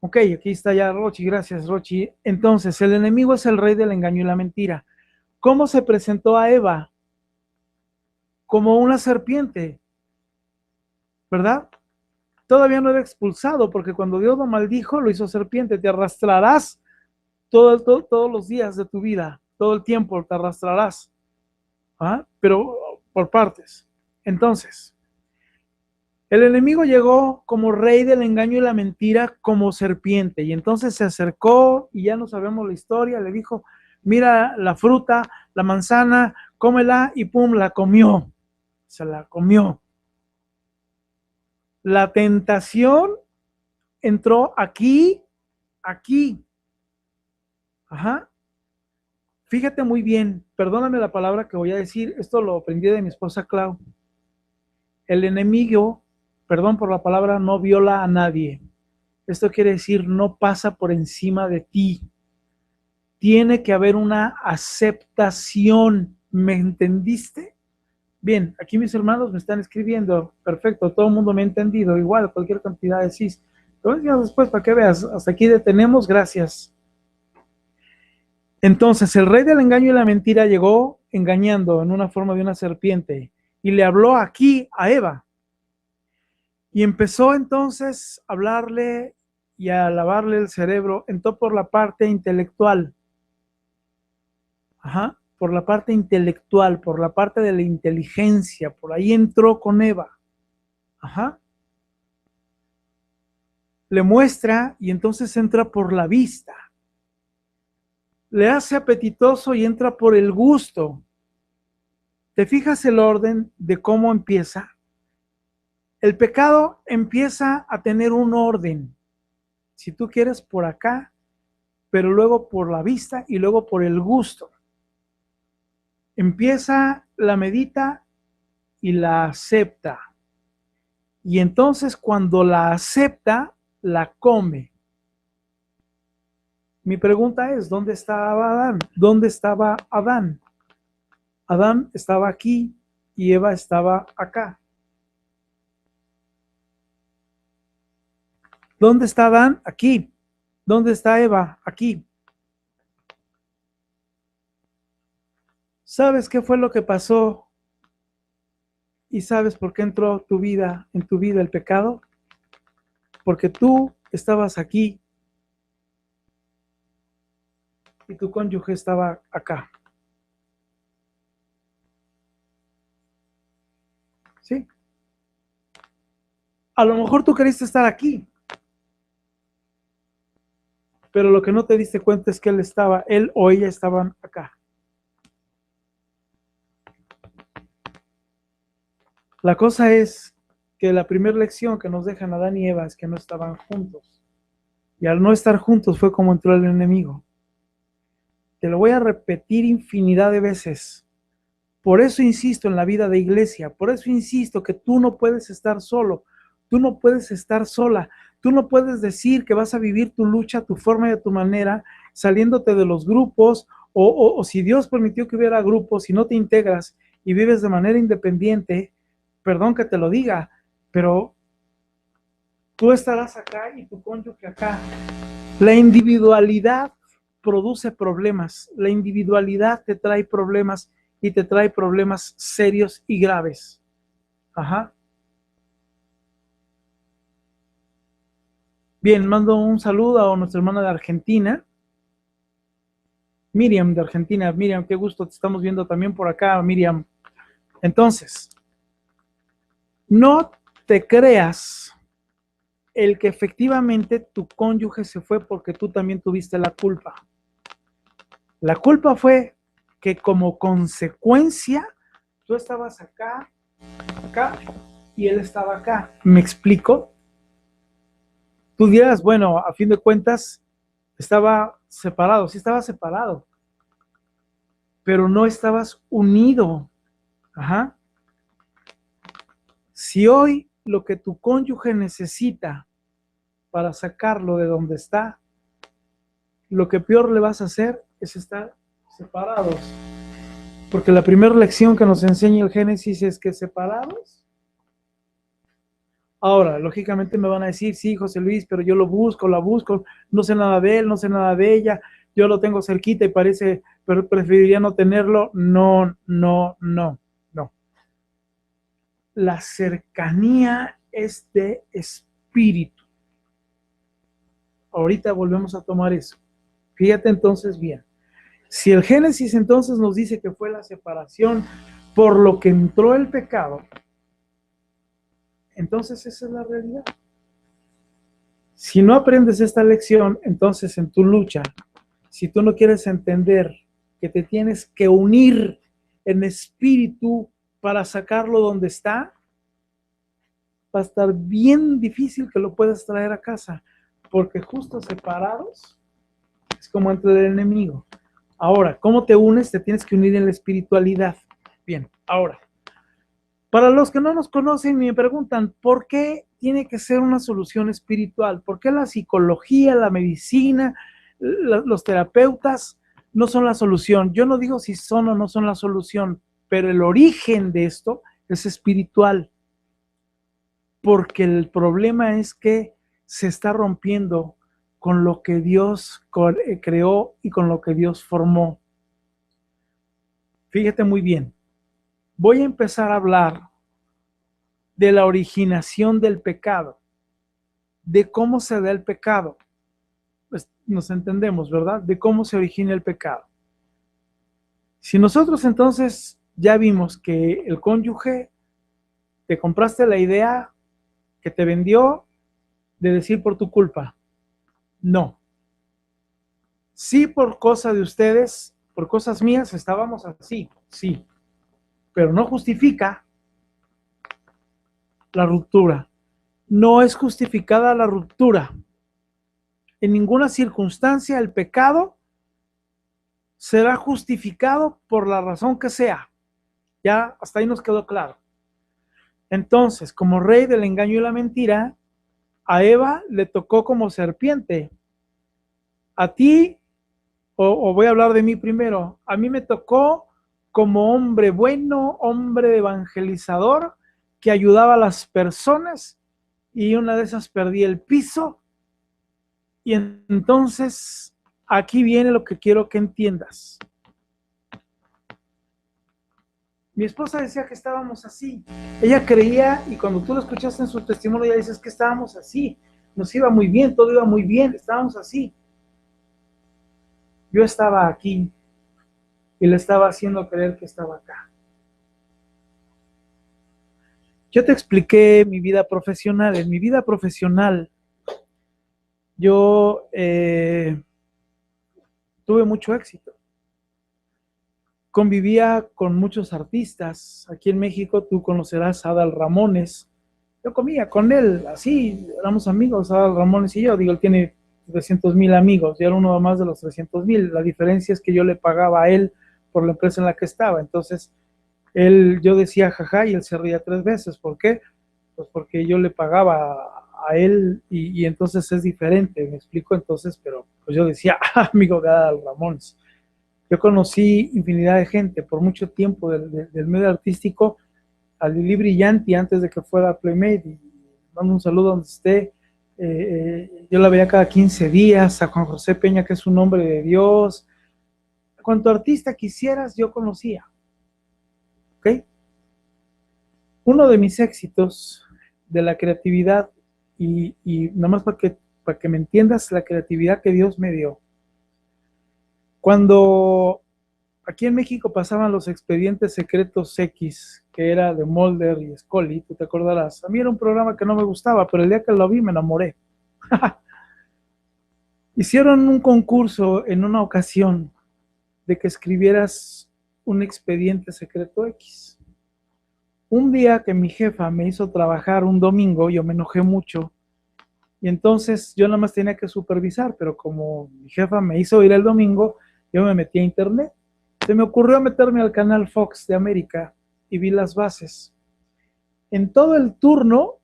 Ok, aquí está ya Rochi, gracias Rochi. Entonces, el enemigo es el rey del engaño y la mentira. ¿Cómo se presentó a Eva? Como una serpiente, ¿verdad? Todavía no era expulsado porque cuando Dios lo maldijo, lo hizo serpiente. Te arrastrarás todos los días de tu vida, todo el tiempo te arrastrarás. ¿Ah? Pero por partes. Entonces, el enemigo llegó como rey del engaño y la mentira, como serpiente, y entonces se acercó, y ya no sabemos la historia, le dijo, mira la fruta, la manzana, cómela, y pum, la comió, se la comió. La tentación entró aquí, aquí, ajá. Fíjate muy bien, perdóname la palabra que voy a decir, esto lo aprendí de mi esposa Clau. El enemigo, perdón por la palabra, no viola a nadie. Esto quiere decir, no pasa por encima de ti. Tiene que haber una aceptación. ¿Me entendiste? Bien, aquí mis hermanos me están escribiendo. Perfecto, todo el mundo me ha entendido. Igual, cualquier cantidad de sí. Pero ya después, para que veas, hasta aquí detenemos. Gracias. Entonces, el rey del engaño y la mentira llegó engañando en una forma de una serpiente y le habló aquí a Eva. Y empezó entonces a hablarle y a lavarle el cerebro. Entró por la parte intelectual. Ajá, por la parte intelectual, por la parte de la inteligencia. Por ahí entró con Eva. Ajá. Le muestra y entonces entra por la vista. Le hace apetitoso y entra por el gusto. ¿Te fijas el orden de cómo empieza? El pecado empieza a tener un orden. Si tú quieres por acá, pero luego por la vista y luego por el gusto. Empieza, la medita y la acepta. Y entonces cuando la acepta, la come. Mi pregunta es, ¿dónde estaba Adán? ¿Dónde estaba Adán? Adán estaba aquí y Eva estaba acá. ¿Dónde está Adán? Aquí. ¿Dónde está Eva? Aquí. ¿Sabes qué fue lo que pasó? ¿Y sabes por qué entró en tu vida el pecado? Porque tú estabas aquí y tu cónyuge estaba acá. ¿Sí? A lo mejor tú queriste estar aquí, pero lo que no te diste cuenta es que él o ella estaban acá. La cosa es que la primera lección que nos dejan Adán y Eva es que no estaban juntos. Y al no estar juntos fue como entró el enemigo. Te lo voy a repetir infinidad de veces. Por eso insisto en la vida de iglesia. Por eso insisto que tú no puedes estar solo. Tú no puedes estar sola. Tú no puedes decir que vas a vivir tu lucha a tu forma y a tu manera, saliéndote de los grupos, o si Dios permitió que hubiera grupos, si no te integras y vives de manera independiente, perdón que te lo diga, pero tú estarás acá y tu cónyuge acá. La individualidad produce problemas. La individualidad te trae problemas y te trae problemas serios y graves. Ajá. Bien, mando un saludo a nuestra hermana de Argentina. Miriam de Argentina. Miriam, qué gusto, te estamos viendo también por acá, Miriam. Entonces, no te creas el que efectivamente tu cónyuge se fue porque tú también tuviste la culpa. La culpa fue que como consecuencia tú estabas acá y él estaba acá. ¿Me explico? Tú dirás, bueno, a fin de cuentas estaba separado, sí estaba separado, pero no estabas unido. Ajá. Si hoy lo que tu cónyuge necesita para sacarlo de donde está, lo que peor le vas a hacer es estar separados. Porque la primera lección que nos enseña el Génesis es que separados. Ahora, lógicamente me van a decir, sí, José Luis, pero yo lo busco, la busco, no sé nada de él, no sé nada de ella, yo lo tengo cerquita y parece, pero preferiría no tenerlo. No. La cercanía es de espíritu. Ahorita volvemos a tomar eso. Fíjate entonces bien. Si el Génesis entonces nos dice que fue la separación por lo que entró el pecado, entonces esa es la realidad. Si no aprendes esta lección, entonces en tu lucha, si tú no quieres entender que te tienes que unir en espíritu para sacarlo donde está, va a estar bien difícil que lo puedas traer a casa, porque justo separados es como entre el enemigo. Ahora, ¿cómo te unes? Te tienes que unir en la espiritualidad. Bien, ahora, para los que no nos conocen y me preguntan, ¿por qué tiene que ser una solución espiritual? ¿Por qué la psicología, la medicina, los terapeutas no son la solución? Yo no digo si son o no son la solución. pero el origen de esto es espiritual, porque el problema es que se está rompiendo con lo que Dios creó y con lo que Dios formó. Fíjate muy bien, voy a empezar a hablar de la originación del pecado, de cómo se da el pecado. Pues nos entendemos, ¿verdad? De cómo se origina el pecado. Si nosotros entonces ya vimos que el cónyuge, te compraste la idea que te vendió de decir por tu culpa. No. Sí, por cosa de ustedes, por cosas mías, estábamos así, sí. Pero no justifica la ruptura. No es justificada la ruptura. En ninguna circunstancia el pecado será justificado por la razón que sea. Ya hasta ahí nos quedó claro. Entonces, como rey del engaño y la mentira, a Eva le tocó como serpiente. A ti, o voy a hablar de mí primero, a mí me tocó como hombre bueno, hombre evangelizador, que ayudaba a las personas, y una de esas perdí el piso. Y entonces, aquí viene lo que quiero que entiendas. Mi esposa decía que estábamos así. Ella creía, y cuando tú lo escuchaste en su testimonio, ella dice que estábamos así. Nos iba muy bien, todo iba muy bien, estábamos así. Yo estaba aquí y le estaba haciendo creer que estaba acá. Yo te expliqué mi vida profesional. En mi vida profesional, yo tuve mucho éxito. Convivía con muchos artistas. Aquí en México tú conocerás a Adal Ramones. Yo comía con él, así, éramos amigos, Adal Ramones y yo. Digo, él tiene 300,000 amigos, yo era uno más de los 300,000. La diferencia es que yo le pagaba a él por la empresa en la que estaba. Entonces, yo decía jaja y él se reía 3 veces. ¿Por qué? Pues porque yo le pagaba a él y entonces es diferente, me explico. Entonces, pero pues yo decía, amigo de Adal Ramones. Yo conocí infinidad de gente por mucho tiempo del medio artístico, a Lili Brillanti antes de que fuera Playmate, y mando un saludo donde esté. Yo la veía cada 15 días, a Juan José Peña, que es un hombre de Dios. Cuanto artista quisieras, yo conocía. ¿Ok? Uno de mis éxitos de la creatividad, y nada más para que me entiendas la creatividad que Dios me dio. Cuando aquí en México pasaban los Expedientes Secretos X, que era de Mulder y Scully, tú te acordarás. A mí era un programa que no me gustaba, pero el día que lo vi me enamoré. Hicieron un concurso en una ocasión de que escribieras un expediente secreto X. Un día que mi jefa me hizo trabajar un domingo, yo me enojé mucho, y entonces yo nada más tenía que supervisar, pero como mi jefa me hizo ir el domingo, yo me metí a internet. Se me ocurrió meterme al canal Fox de América y vi las bases. En todo el turno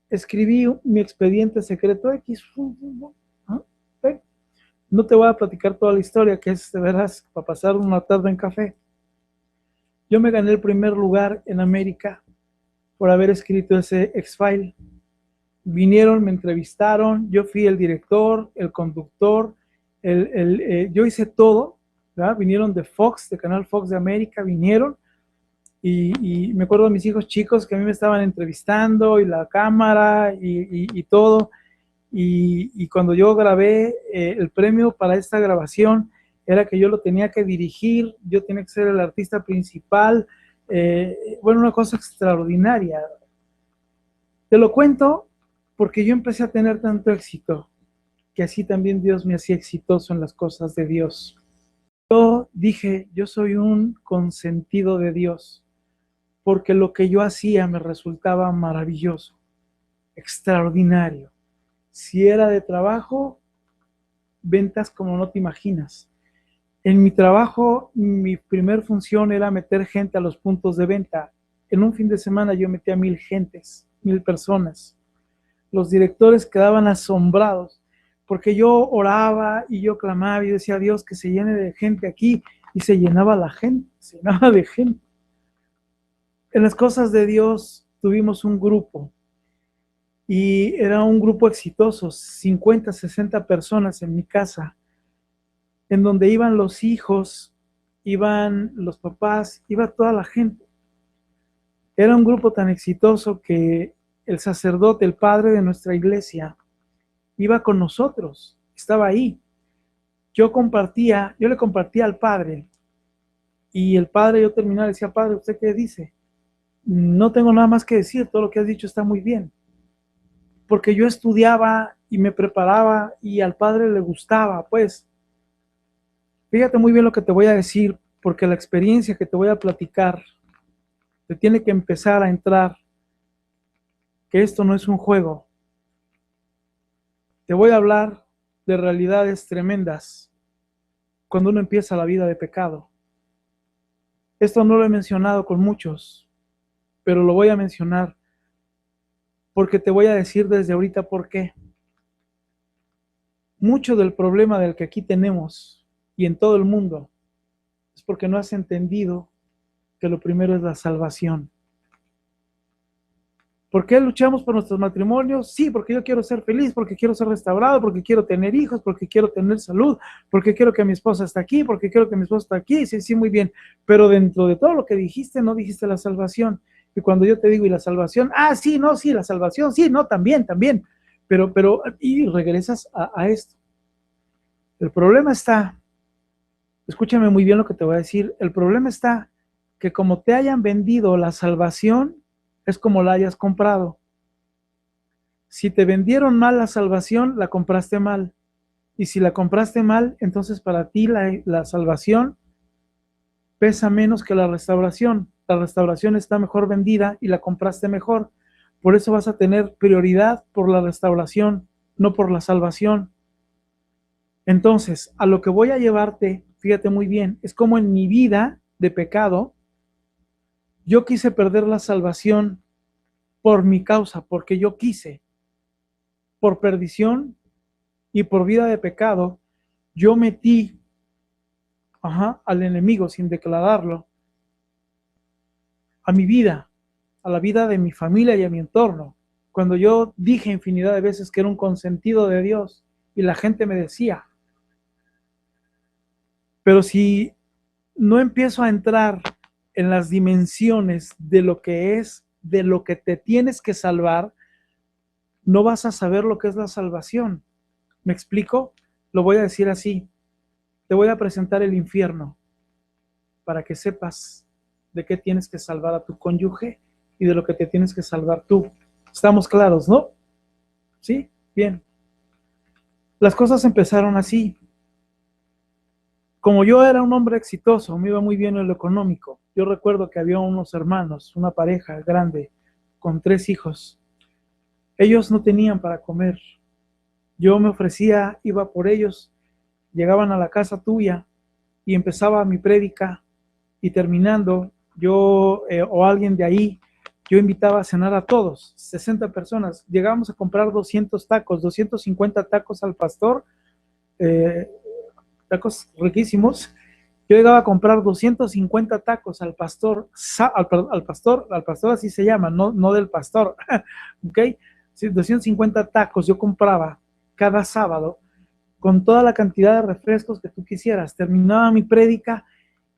escribí mi expediente secreto X. No te voy a platicar toda la historia, que es de veras para pasar una tarde en café. Yo me gané el primer lugar en América por haber escrito ese X-File. Vinieron, me entrevistaron, yo fui el director, el conductor, yo hice todo, ¿verdad? Vinieron de Fox, de Canal Fox de América, vinieron, y me acuerdo de mis hijos chicos que a mí me estaban entrevistando, y la cámara, y todo, y cuando yo grabé, el premio para esta grabación era que yo lo tenía que dirigir, yo tenía que ser el artista principal, bueno, una cosa extraordinaria. Te lo cuento porque yo empecé a tener tanto éxito, que así también Dios me hacía exitoso en las cosas de Dios. Yo dije, yo soy un consentido de Dios, porque lo que yo hacía me resultaba maravilloso, extraordinario. Si era de trabajo, ventas como no te imaginas. En mi trabajo, mi primer función era meter gente a los puntos de venta. En un fin de semana yo metía 1,000 gentes, 1,000 personas. Los directores quedaban asombrados, porque yo oraba y yo clamaba y decía a Dios que se llene de gente aquí, y se llenaba la gente, se llenaba de gente. En las cosas de Dios tuvimos un grupo y era un grupo exitoso, 50, 60 personas en mi casa, en donde iban los hijos, iban los papás, iba toda la gente. Era un grupo tan exitoso que el sacerdote, el padre de nuestra iglesia, iba con nosotros, estaba ahí. Yo le compartía al padre, y el padre, yo terminaba y decía, padre, ¿usted qué dice? No tengo nada más que decir, todo lo que has dicho está muy bien. Porque yo estudiaba y me preparaba y al padre le gustaba, pues. Fíjate muy bien lo que te voy a decir, porque la experiencia que te voy a platicar te tiene que empezar a entrar, que esto no es un juego. Te voy a hablar de realidades tremendas cuando uno empieza la vida de pecado. Esto no lo he mencionado con muchos, pero lo voy a mencionar porque te voy a decir desde ahorita por qué. Mucho del problema del que aquí tenemos y en todo el mundo es porque no has entendido que lo primero es la salvación. ¿Por qué luchamos por nuestros matrimonios? Sí, porque yo quiero ser feliz, porque quiero ser restaurado, porque quiero tener hijos, porque quiero tener salud, porque quiero que mi esposa esté aquí, porque quiero que mi esposa esté aquí. Sí, sí, muy bien. Pero dentro de todo lo que dijiste, no dijiste la salvación. Y cuando yo te digo, ¿y la salvación? Ah, sí, no, sí, la salvación, sí, no, también. Pero, y regresas a esto. El problema está, escúchame muy bien lo que te voy a decir, el problema está que como te hayan vendido la salvación, es como la hayas comprado. Si te vendieron mal la salvación, la compraste mal. Y si la compraste mal, entonces para ti la salvación pesa menos que la restauración. La restauración está mejor vendida y la compraste mejor. Por eso vas a tener prioridad por la restauración, no por la salvación. Entonces, a lo que voy a llevarte, fíjate muy bien, es como en mi vida de pecado, yo quise perder la salvación por mi causa, porque yo quise, por perdición y por vida de pecado, yo metí al enemigo sin declararlo a mi vida, a la vida de mi familia y a mi entorno. Cuando yo dije infinidad de veces que era un consentido de Dios y la gente me decía, pero si no empiezo a entrar en las dimensiones de lo que es, de lo que te tienes que salvar, no vas a saber lo que es la salvación. ¿Me explico? Lo voy a decir así. Te voy a presentar el infierno para que sepas de qué tienes que salvar a tu cónyuge y de lo que te tienes que salvar tú. ¿Estamos claros, no? ¿Sí? Bien. Las cosas empezaron así. Como yo era un hombre exitoso, me iba muy bien en lo económico. Yo recuerdo que había unos hermanos, una pareja grande, con 3 hijos. Ellos no tenían para comer. Yo me ofrecía, iba por ellos, llegaban a la casa tuya y empezaba mi prédica y terminando, yo o alguien de ahí, yo invitaba a cenar a todos, 60 personas. Llegábamos a comprar 200 tacos, 250 tacos al pastor, tacos riquísimos. Yo llegaba a comprar 250 tacos al pastor, al pastor así se llama, no del pastor, ¿ok? 250 tacos yo compraba cada sábado con toda la cantidad de refrescos que tú quisieras. Terminaba mi prédica,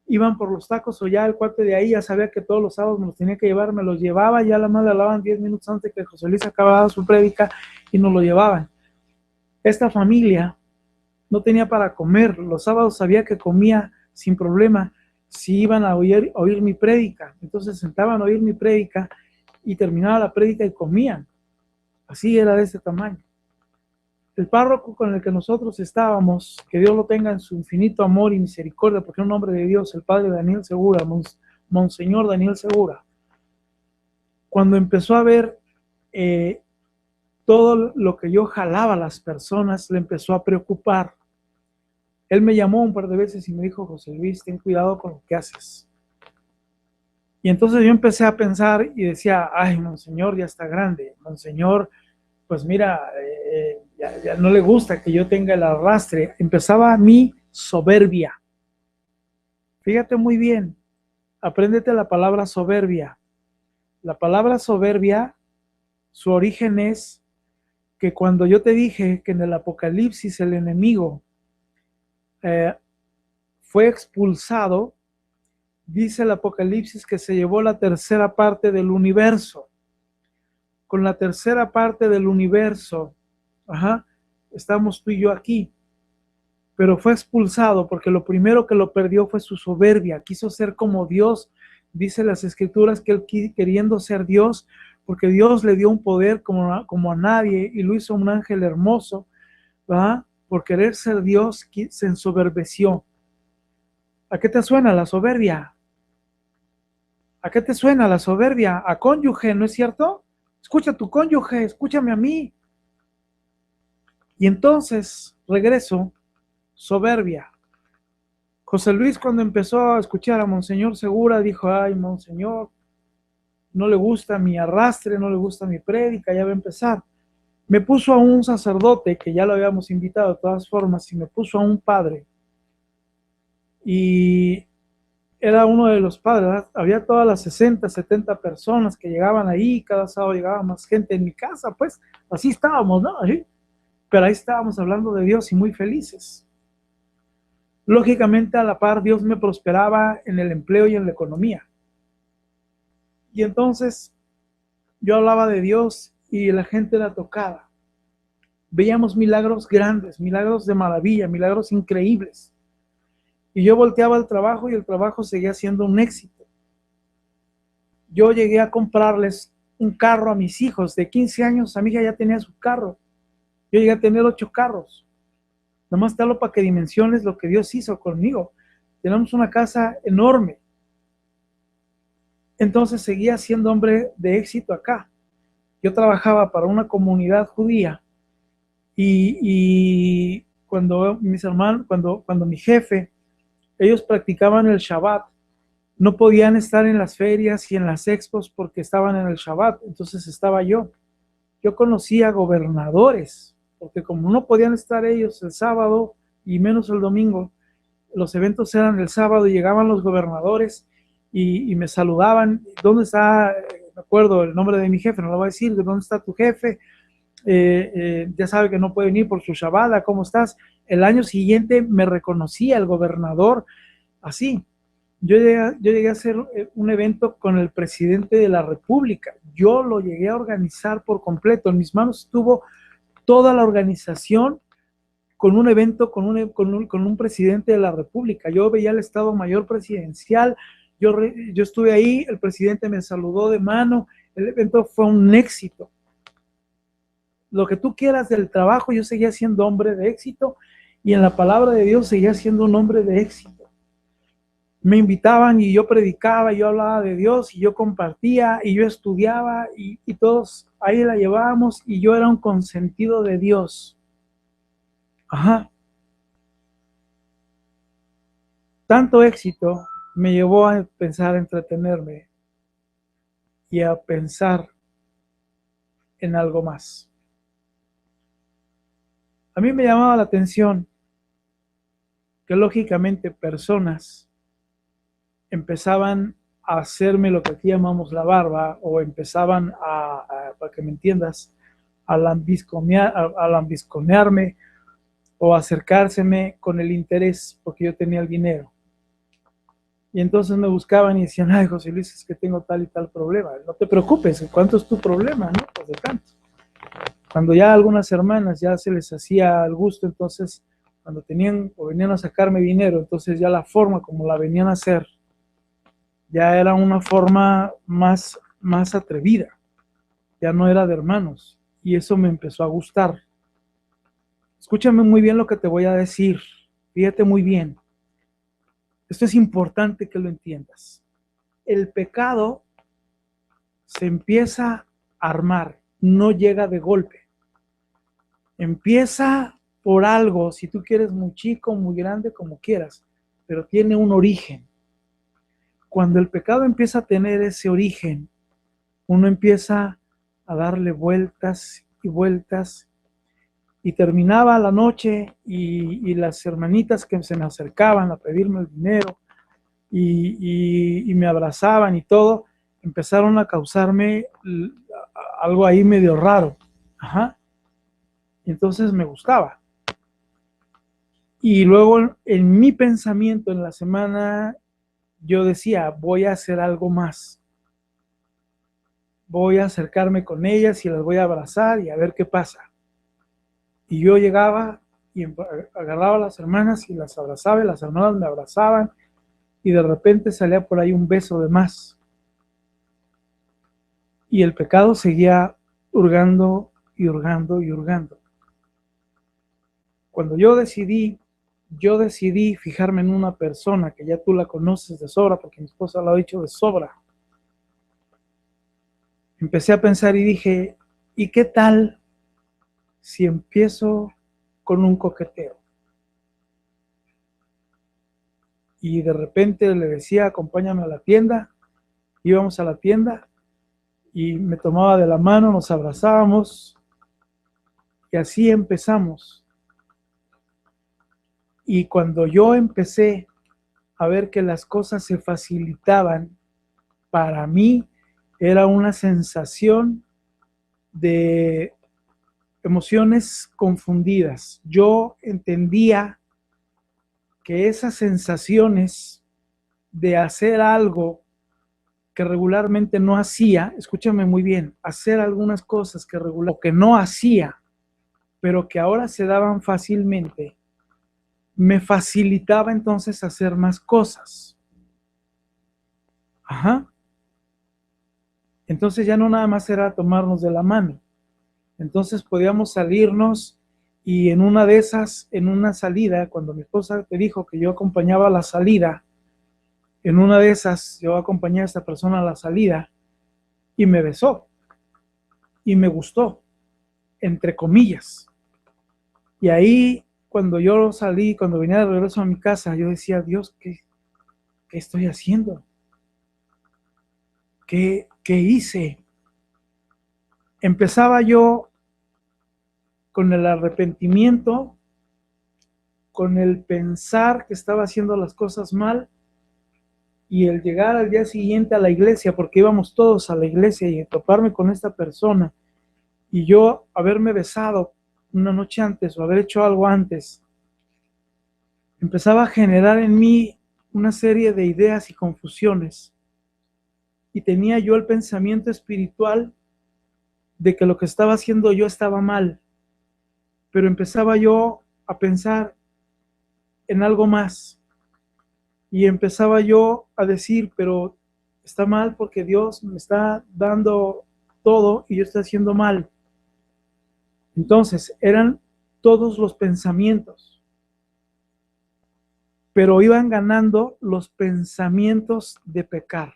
iban por los tacos o ya el cuate de ahí ya sabía que todos los sábados me los tenía que llevar, me los llevaba, ya la madre hablaban 10 minutos antes que José Luis acababa su prédica y nos lo llevaban. Esta familia no tenía para comer, los sábados sabía que comía sin problema si iban a oír mi prédica. Entonces sentaban a oír mi prédica y terminaba la prédica y comían. Así era de ese tamaño. El párroco con el que nosotros estábamos, que Dios lo tenga en su infinito amor y misericordia, porque es un hombre de Dios, el padre Daniel Segura, Monseñor Daniel Segura, cuando empezó a ver todo lo que yo jalaba a las personas, le empezó a preocupar. Él me llamó un par de veces y me dijo, José Luis, ten cuidado con lo que haces. Y entonces yo empecé a pensar y decía, ay, Monseñor ya está grande, Monseñor, pues mira, ya no le gusta que yo tenga el arrastre. Empezaba mi soberbia. Fíjate muy bien, apréndete la palabra soberbia. La palabra soberbia, su origen es que cuando yo te dije que en el Apocalipsis el enemigo fue expulsado, dice el Apocalipsis que se llevó la tercera parte del universo. Con la tercera parte del universo, estamos tú y yo aquí. Pero fue expulsado porque lo primero que lo perdió fue su soberbia. Quiso ser como Dios. Dice las Escrituras que él queriendo ser Dios, porque Dios le dio un poder como a nadie y lo hizo un ángel hermoso, ¿verdad? Por querer ser Dios se ensoberbeció. ¿A qué te suena la soberbia? ¿A qué te suena la soberbia? A cónyuge, ¿no es cierto? Escucha a tu cónyuge, escúchame a mí. Y entonces, regreso, soberbia. José Luis, cuando empezó a escuchar a Monseñor Segura, dijo, ay, Monseñor, no le gusta mi arrastre, no le gusta mi prédica, ya va a empezar. Me puso a un sacerdote, que ya lo habíamos invitado de todas formas, y me puso a un padre. Y era uno de los padres, ¿verdad? Había todas las 60, 70 personas que llegaban ahí, cada sábado llegaba más gente en mi casa, pues así estábamos, ¿no? Así. Pero ahí estábamos hablando de Dios y muy felices. Lógicamente, a la par, Dios me prosperaba en el empleo y en la economía. Y entonces, yo hablaba de Dios y la gente era tocada. Veíamos milagros grandes, milagros de maravilla, milagros increíbles. Y yo volteaba al trabajo y el trabajo seguía siendo un éxito. Yo llegué a comprarles un carro a mis hijos. De 15 años, a mi hija ya tenía su carro. Yo llegué a tener 8 carros. Nomás te hablo para que dimensiones lo que Dios hizo conmigo. Tenemos una casa enorme. Entonces seguía siendo hombre de éxito acá. Yo trabajaba para una comunidad judía y cuando mis hermanos, cuando mi jefe, ellos practicaban el Shabbat, no podían estar en las ferias y en las expos porque estaban en el Shabbat, entonces estaba yo. Yo conocía gobernadores, porque como no podían estar ellos el sábado y menos el domingo, los eventos eran el sábado y llegaban los gobernadores y me saludaban. ¿Dónde está? Me acuerdo el nombre de mi jefe, no lo voy a decir, ¿dónde está tu jefe? Ya sabe que no puede venir por su Shabbat, ¿cómo estás? El año siguiente me reconocía el gobernador, así. Yo llegué a hacer un evento con el presidente de la República. Yo lo llegué a organizar por completo. En mis manos estuvo toda la organización con un evento, con un presidente de la República. Yo veía el Estado Mayor Presidencial, yo estuve ahí, el presidente me saludó de mano, el evento fue un éxito. Lo que tú quieras del trabajo, yo seguía siendo hombre de éxito y en la palabra de Dios seguía siendo un hombre de éxito. Me invitaban y yo predicaba, y yo hablaba de Dios y yo compartía y yo estudiaba y todos ahí la llevábamos y yo era un consentido de Dios. Ajá. Tanto éxito me llevó a pensar, a entretenerme y a pensar en algo más. A mí me llamaba la atención que lógicamente personas empezaban a hacerme lo que aquí llamamos la barba, o empezaban para que me entiendas, a lambisconearme o acercárseme con el interés porque yo tenía el dinero. Y entonces me buscaban y decían, ay, José Luis, es que tengo tal y tal problema. No te preocupes, ¿cuánto es tu problema? ¿No? Pues de tanto. Cuando ya algunas hermanas ya se les hacía al gusto, entonces cuando tenían o venían a sacarme dinero, entonces ya la forma como la venían a hacer ya era una forma más atrevida, ya no era de hermanos, y eso me empezó a gustar. Escúchame muy bien lo que te voy a decir, fíjate muy bien. Esto es importante que lo entiendas. El pecado se empieza a armar, no llega de golpe. Empieza por algo, si tú quieres muy chico, muy grande, como quieras, pero tiene un origen. Cuando el pecado empieza a tener ese origen, uno empieza a darle vueltas y vueltas, y terminaba la noche y las hermanitas que se me acercaban a pedirme el dinero, y me abrazaban y todo, empezaron a causarme algo ahí medio raro. Ajá. Y entonces me gustaba. Y luego en mi pensamiento en la semana, yo decía, voy a hacer algo más. Voy a acercarme con ellas y las voy a abrazar y a ver qué pasa. Y yo llegaba y agarraba a las hermanas y las abrazaba y las hermanas me abrazaban y de repente salía por ahí un beso de más. Y el pecado seguía hurgando y hurgando y hurgando. Cuando yo decidí fijarme en una persona que ya tú la conoces de sobra, porque mi esposa lo ha dicho de sobra. Empecé a pensar y dije, ¿y qué tal si empiezo con un coqueteo? Y de repente le decía, acompáñame a la tienda. Íbamos a la tienda y me tomaba de la mano, nos abrazábamos y así empezamos. Y cuando yo empecé a ver que las cosas se facilitaban, para mí era una sensación de emociones confundidas. Yo entendía que esas sensaciones de hacer algo que regularmente no hacía, escúchame muy bien, hacer algunas cosas que no hacía, pero que ahora se daban fácilmente, me facilitaba entonces hacer más cosas. Ajá. Entonces ya no nada más era tomarnos de la mano. Entonces podíamos salirnos y en una de esas, en una salida, cuando mi esposa te dijo que yo acompañaba a la salida, en una de esas yo acompañé a esta persona a la salida y me besó y me gustó, entre comillas. Y ahí cuando yo salí, cuando venía de regreso a mi casa, yo decía, Dios, ¿qué estoy haciendo? ¿Qué hice? Empezaba yo con el arrepentimiento, con el pensar que estaba haciendo las cosas mal y el llegar al día siguiente a la iglesia, porque íbamos todos a la iglesia y toparme con esta persona y yo haberme besado una noche antes o haber hecho algo antes, empezaba a generar en mí una serie de ideas y confusiones y tenía yo el pensamiento espiritual de que lo que estaba haciendo yo estaba mal, pero empezaba yo a pensar en algo más y empezaba yo a decir, pero está mal porque Dios me está dando todo y yo estoy haciendo mal. Entonces eran todos los pensamientos, pero iban ganando los pensamientos de pecar.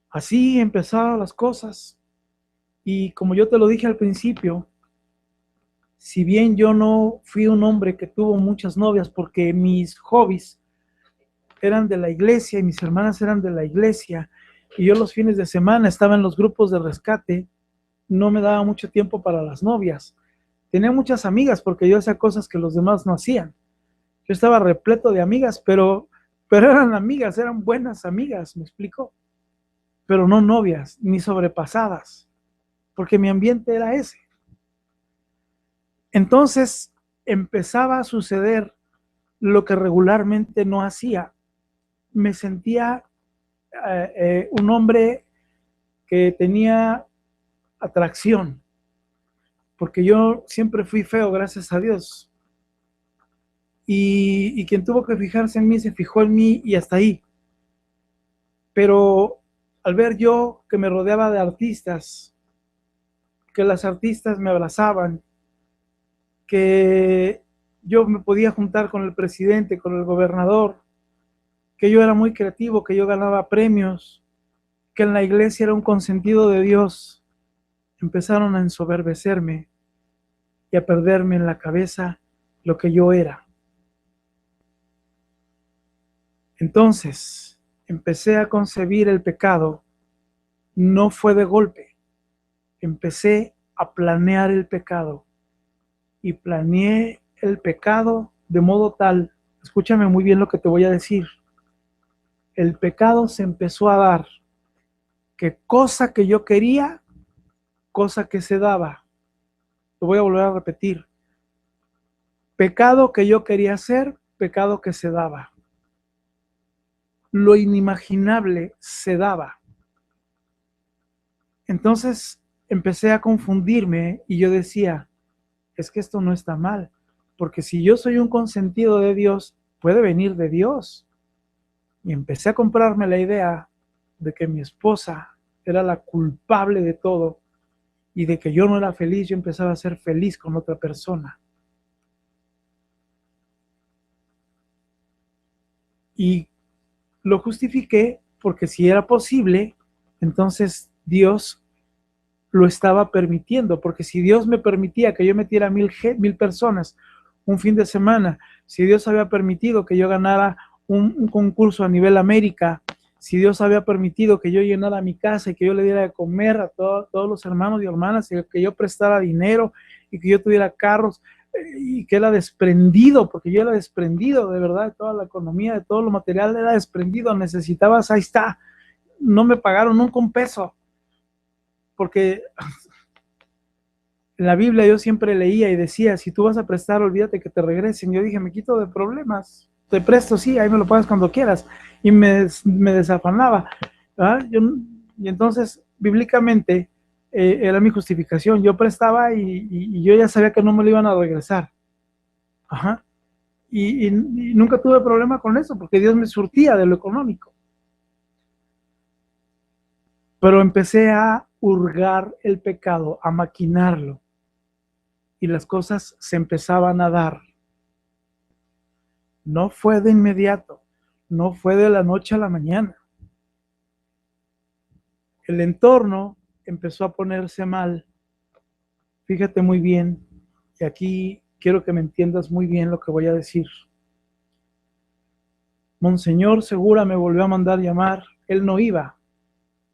Así empezaron las cosas. Y como yo te lo dije al principio, si bien yo no fui un hombre que tuvo muchas novias, porque mis hobbies eran de la iglesia y mis hermanas eran de la iglesia, y yo los fines de semana estaba en los grupos de rescate, no me daba mucho tiempo para las novias. Tenía muchas amigas porque yo hacía cosas que los demás no hacían. Yo estaba repleto de amigas, pero eran amigas, eran buenas amigas, ¿me explico? Pero no novias, ni sobrepasadas, porque mi ambiente era ese. Entonces empezaba a suceder lo que regularmente no hacía. Me sentía un hombre que tenía atracción, porque yo siempre fui feo, gracias a Dios. Y quien tuvo que fijarse en mí se fijó en mí y hasta ahí. Pero al ver yo que me rodeaba de artistas, que las artistas me abrazaban, que yo me podía juntar con el presidente, con el gobernador, que yo era muy creativo, que yo ganaba premios, que en la iglesia era un consentido de Dios, empezaron a ensoberbecerme y a perderme en la cabeza lo que yo era. Entonces, empecé a concebir el pecado, no fue de golpe, empecé a planear el pecado y planeé el pecado de modo tal Escúchame muy bien lo que te voy a decir. El pecado se empezó a dar, que cosa que yo quería, cosa que se daba. Lo voy a volver a repetir. Pecado que yo quería hacer, pecado que se daba. Lo inimaginable se daba. Entonces empecé a confundirme y yo decía, es que esto no está mal, porque si yo soy un consentido de Dios, puede venir de Dios. Y empecé a comprarme la idea de que mi esposa era la culpable de todo y de que yo no era feliz, yo empezaba a ser feliz con otra persona. Y lo justifiqué porque si era posible, entonces Dios lo estaba permitiendo, porque si Dios me permitía que yo metiera 1000 personas un fin de semana, si Dios había permitido que yo ganara un concurso a nivel América, si Dios había permitido que yo llenara mi casa y que yo le diera de comer a todos los hermanos y hermanas, y que yo prestara dinero y que yo tuviera carros, y que era desprendido, porque yo era desprendido de verdad de toda la economía, de todo lo material, era desprendido, necesitabas, ahí está, no me pagaron nunca un peso, porque en la Biblia yo siempre leía y decía, si tú vas a prestar, olvídate que te regresen. Yo dije, me quito de problemas, te presto, sí, ahí me lo pagas cuando quieras. Y me desafanaba. Y entonces, bíblicamente, era mi justificación. Yo prestaba y yo ya sabía que no me lo iban a regresar. Ajá. Y nunca tuve problema con eso, porque Dios me surtía de lo económico. Pero empecé a hurgar el pecado, a maquinarlo. Y las cosas se empezaban a dar. No fue de inmediato, no fue de la noche a la mañana. El entorno empezó a ponerse mal. Fíjate muy bien, y aquí quiero que me entiendas muy bien lo que voy a decir. Monseñor Segura me volvió a mandar llamar, él no iba,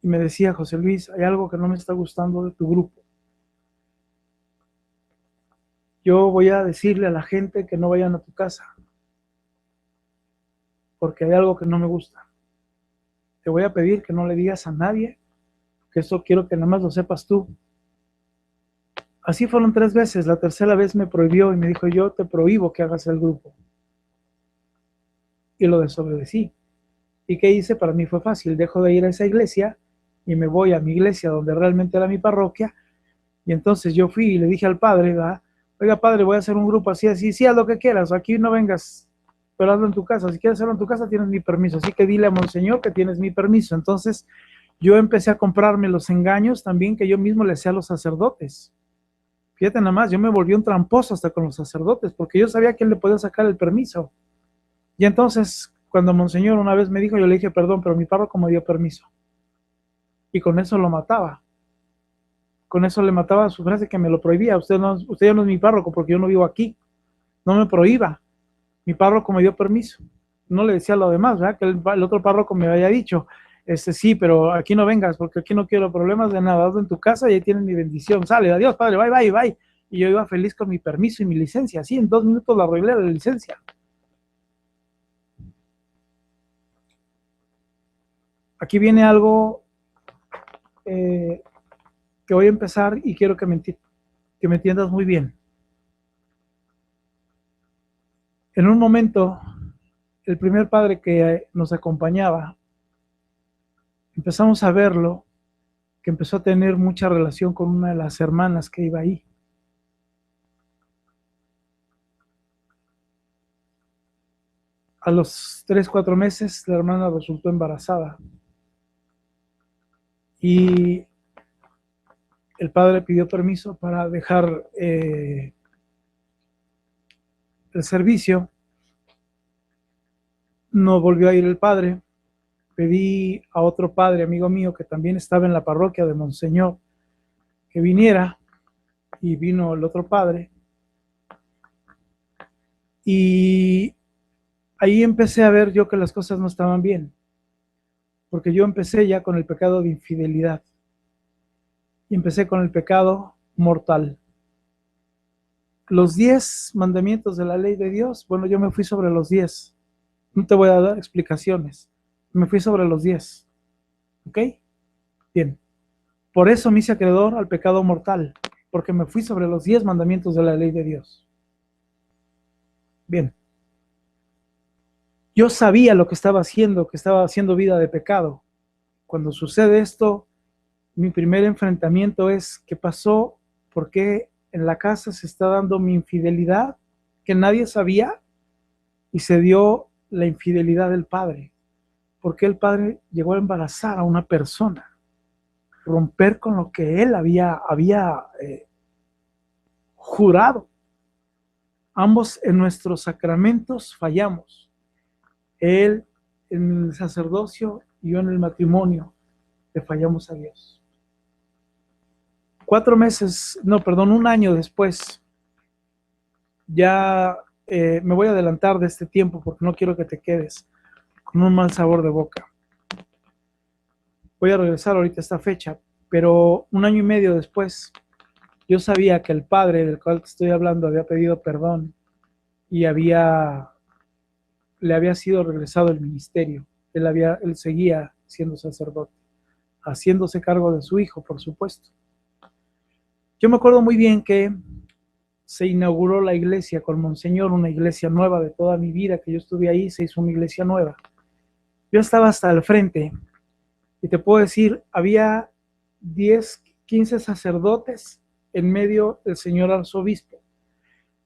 y me decía, José Luis, hay algo que no me está gustando de tu grupo. Yo voy a decirle a la gente que no vayan a tu casa, porque hay algo que no me gusta. Te voy a pedir que no le digas a nadie, que eso quiero que nada más lo sepas tú. Así fueron 3 veces, la tercera vez me prohibió y me dijo, yo te prohíbo que hagas el grupo. Y lo desobedecí. ¿Y qué hice? Para mí fue fácil, dejo de ir a esa iglesia y me voy a mi iglesia donde realmente era mi parroquia. Y entonces yo fui y le dije al padre, ¿verdad? Oiga padre, voy a hacer un grupo así, así, sí, haz lo que quieras, aquí no vengas, pero hazlo en tu casa, si quieres hacerlo en tu casa tienes mi permiso, así que dile a Monseñor que tienes mi permiso. Entonces yo empecé a comprarme los engaños también que yo mismo le hacía a los sacerdotes. Fíjate nada más, yo me volví un tramposo hasta con los sacerdotes, porque yo sabía que él le podía sacar el permiso. Y entonces, cuando Monseñor una vez me dijo, yo le dije, perdón, pero mi párroco me dio permiso. Y con eso lo mataba. Con eso le mataba su frase que me lo prohibía. Usted ya no es mi párroco porque yo no vivo aquí. No me prohíba. Mi párroco me dio permiso. No le decía lo demás, ¿verdad? Que el otro párroco me había dicho, sí, pero aquí no vengas porque aquí no quiero problemas de nada. Hazlo en tu casa y ahí tienes mi bendición. Sale, adiós, padre, bye, bye, bye. Y yo iba feliz con mi permiso y mi licencia. Así, en 2 minutos la arreglé la licencia. Aquí viene algo que voy a empezar y quiero que me entiendas muy bien. En un momento, el primer padre que nos acompañaba, empezamos a verlo, que empezó a tener mucha relación con una de las hermanas que iba ahí. A los 3, 4 meses, la hermana resultó embarazada. Y el padre pidió permiso para dejar el servicio. No volvió a ir el padre. Pedí a otro padre, amigo mío, que también estaba en la parroquia de Monseñor, que viniera, y vino el otro padre. Y ahí empecé a ver yo que las cosas no estaban bien, porque yo empecé ya con el pecado de infidelidad, y empecé con el pecado mortal. los 10 mandamientos de la ley de Dios, bueno, yo me fui sobre los 10. No te voy a dar explicaciones. Me fui sobre los 10. ¿Ok? Bien. Por eso me hice acreedor al pecado mortal, porque me fui sobre los 10 mandamientos de la ley de Dios. Bien. Yo sabía lo que estaba haciendo vida de pecado. Cuando sucede esto, mi primer enfrentamiento es: ¿qué pasó? ¿Por qué en la casa se está dando mi infidelidad que nadie sabía? Y se dio la infidelidad del padre. ¿Por qué el padre llegó a embarazar a una persona? Romper con lo que él había jurado. Ambos en nuestros sacramentos fallamos. Él en el sacerdocio y yo en el matrimonio le fallamos a Dios. 1 año después, ya me voy a adelantar de este tiempo porque no quiero que te quedes con un mal sabor de boca. Voy a regresar ahorita a esta fecha, pero 1 año y medio después, yo sabía que el padre del cual te estoy hablando había pedido perdón y le había sido regresado el ministerio. Él seguía siendo sacerdote, haciéndose cargo de su hijo, por supuesto. Yo me acuerdo muy bien que se inauguró la iglesia con Monseñor, una iglesia nueva de toda mi vida, que yo estuve ahí, se hizo una iglesia nueva. Yo estaba hasta el frente y te puedo decir, había 10, 15 sacerdotes en medio del señor arzobispo,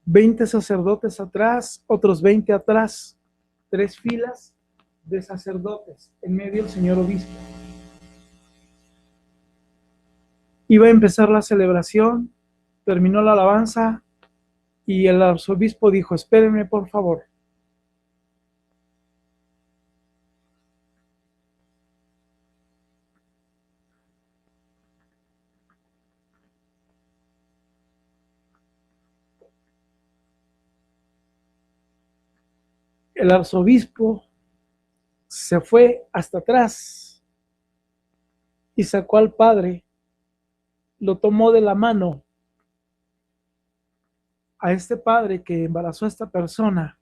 20 sacerdotes atrás, otros 20 atrás, 3 filas de sacerdotes en medio del señor obispo. Iba a empezar la celebración, terminó la alabanza y el arzobispo dijo: espérenme por favor. El arzobispo se fue hasta atrás y sacó al padre, lo tomó de la mano. A este padre que embarazó a esta persona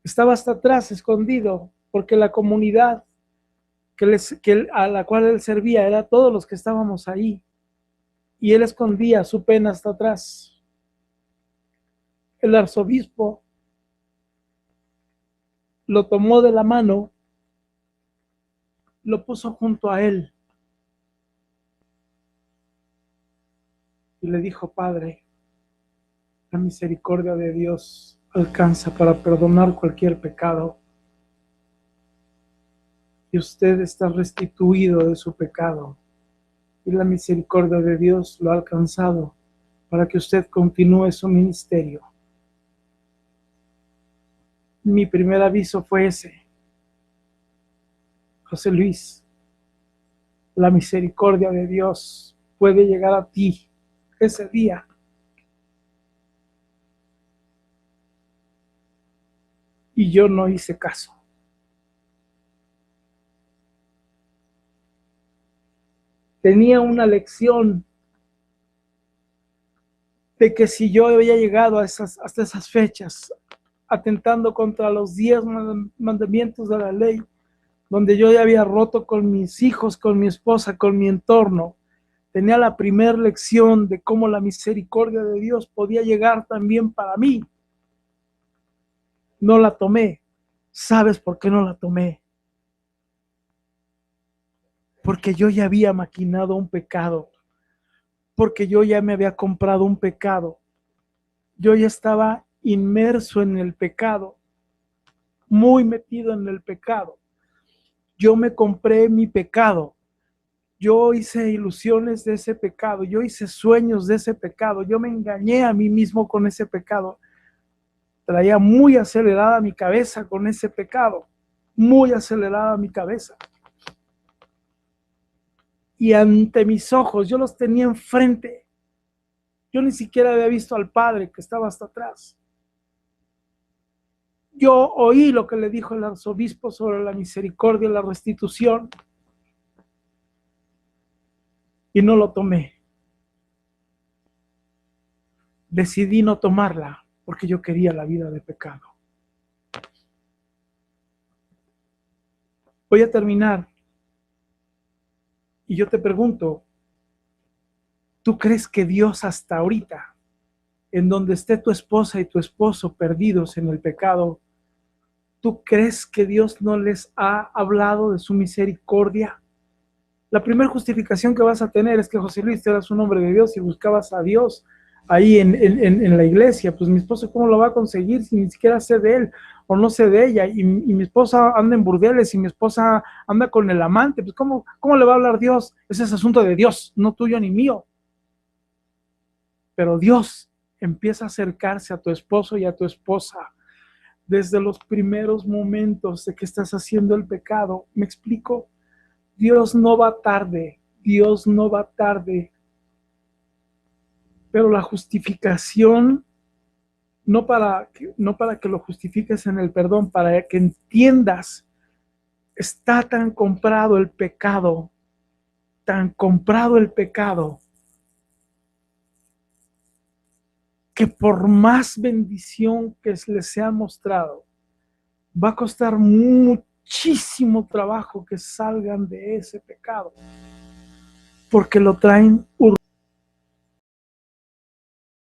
estaba hasta atrás, escondido, porque la comunidad a la cual él servía era todos los que estábamos ahí, y él escondía su pena hasta atrás. El arzobispo lo tomó de la mano, lo puso junto a él y le dijo: Padre, la misericordia de Dios alcanza para perdonar cualquier pecado, y usted está restituido de su pecado, y la misericordia de Dios lo ha alcanzado para que usted continúe su ministerio. Mi primer aviso fue ese: José Luis, la misericordia de Dios puede llegar a ti ese día. Y yo no hice caso. Tenía una lección de que si yo había llegado hasta esas fechas, atentando contra los 10 mandamientos de la ley, donde yo ya había roto con mis hijos, con mi esposa, con mi entorno, tenía la primera lección de cómo la misericordia de Dios podía llegar también para mí. No la tomé. ¿Sabes por qué no la tomé? Porque yo ya había maquinado un pecado, porque yo ya me había comprado un pecado, yo ya estaba inmerso en el pecado, muy metido en el pecado. Yo me compré mi pecado, yo hice ilusiones de ese pecado, yo hice sueños de ese pecado, yo me engañé a mí mismo con ese pecado, traía muy acelerada mi cabeza con ese pecado, muy acelerada mi cabeza. Y ante mis ojos, yo los tenía enfrente. Yo ni siquiera había visto al padre que estaba hasta atrás. Yo oí lo que le dijo el arzobispo sobre la misericordia y la restitución y no lo tomé. decidí no tomarla porque yo quería la vida de pecado. Voy a terminar y yo te pregunto, ¿tú crees que Dios hasta ahorita, en donde esté tu esposa y tu esposo perdidos en el pecado, tú crees que Dios no les ha hablado de su misericordia? La primera justificación que vas a tener es que José Luis, tú eras un hombre de Dios y buscabas a Dios ahí en la iglesia. Pues mi esposo, ¿cómo lo va a conseguir si ni siquiera sé de él o no sé de ella? Y mi esposa anda en burdeles y mi esposa anda con el amante. Pues ¿cómo le va a hablar Dios? Ese es asunto de Dios, no tuyo ni mío. Pero Dios empieza a acercarse a tu esposo y a tu esposa desde los primeros momentos de que estás haciendo el pecado. ¿Me explico? Dios no va tarde, Dios no va tarde. Pero la justificación, no para que lo justifiques en el perdón, para que entiendas, está tan comprado el pecado, que por más bendición que les sea mostrado, va a costar muchísimo trabajo que salgan de ese pecado, porque lo traen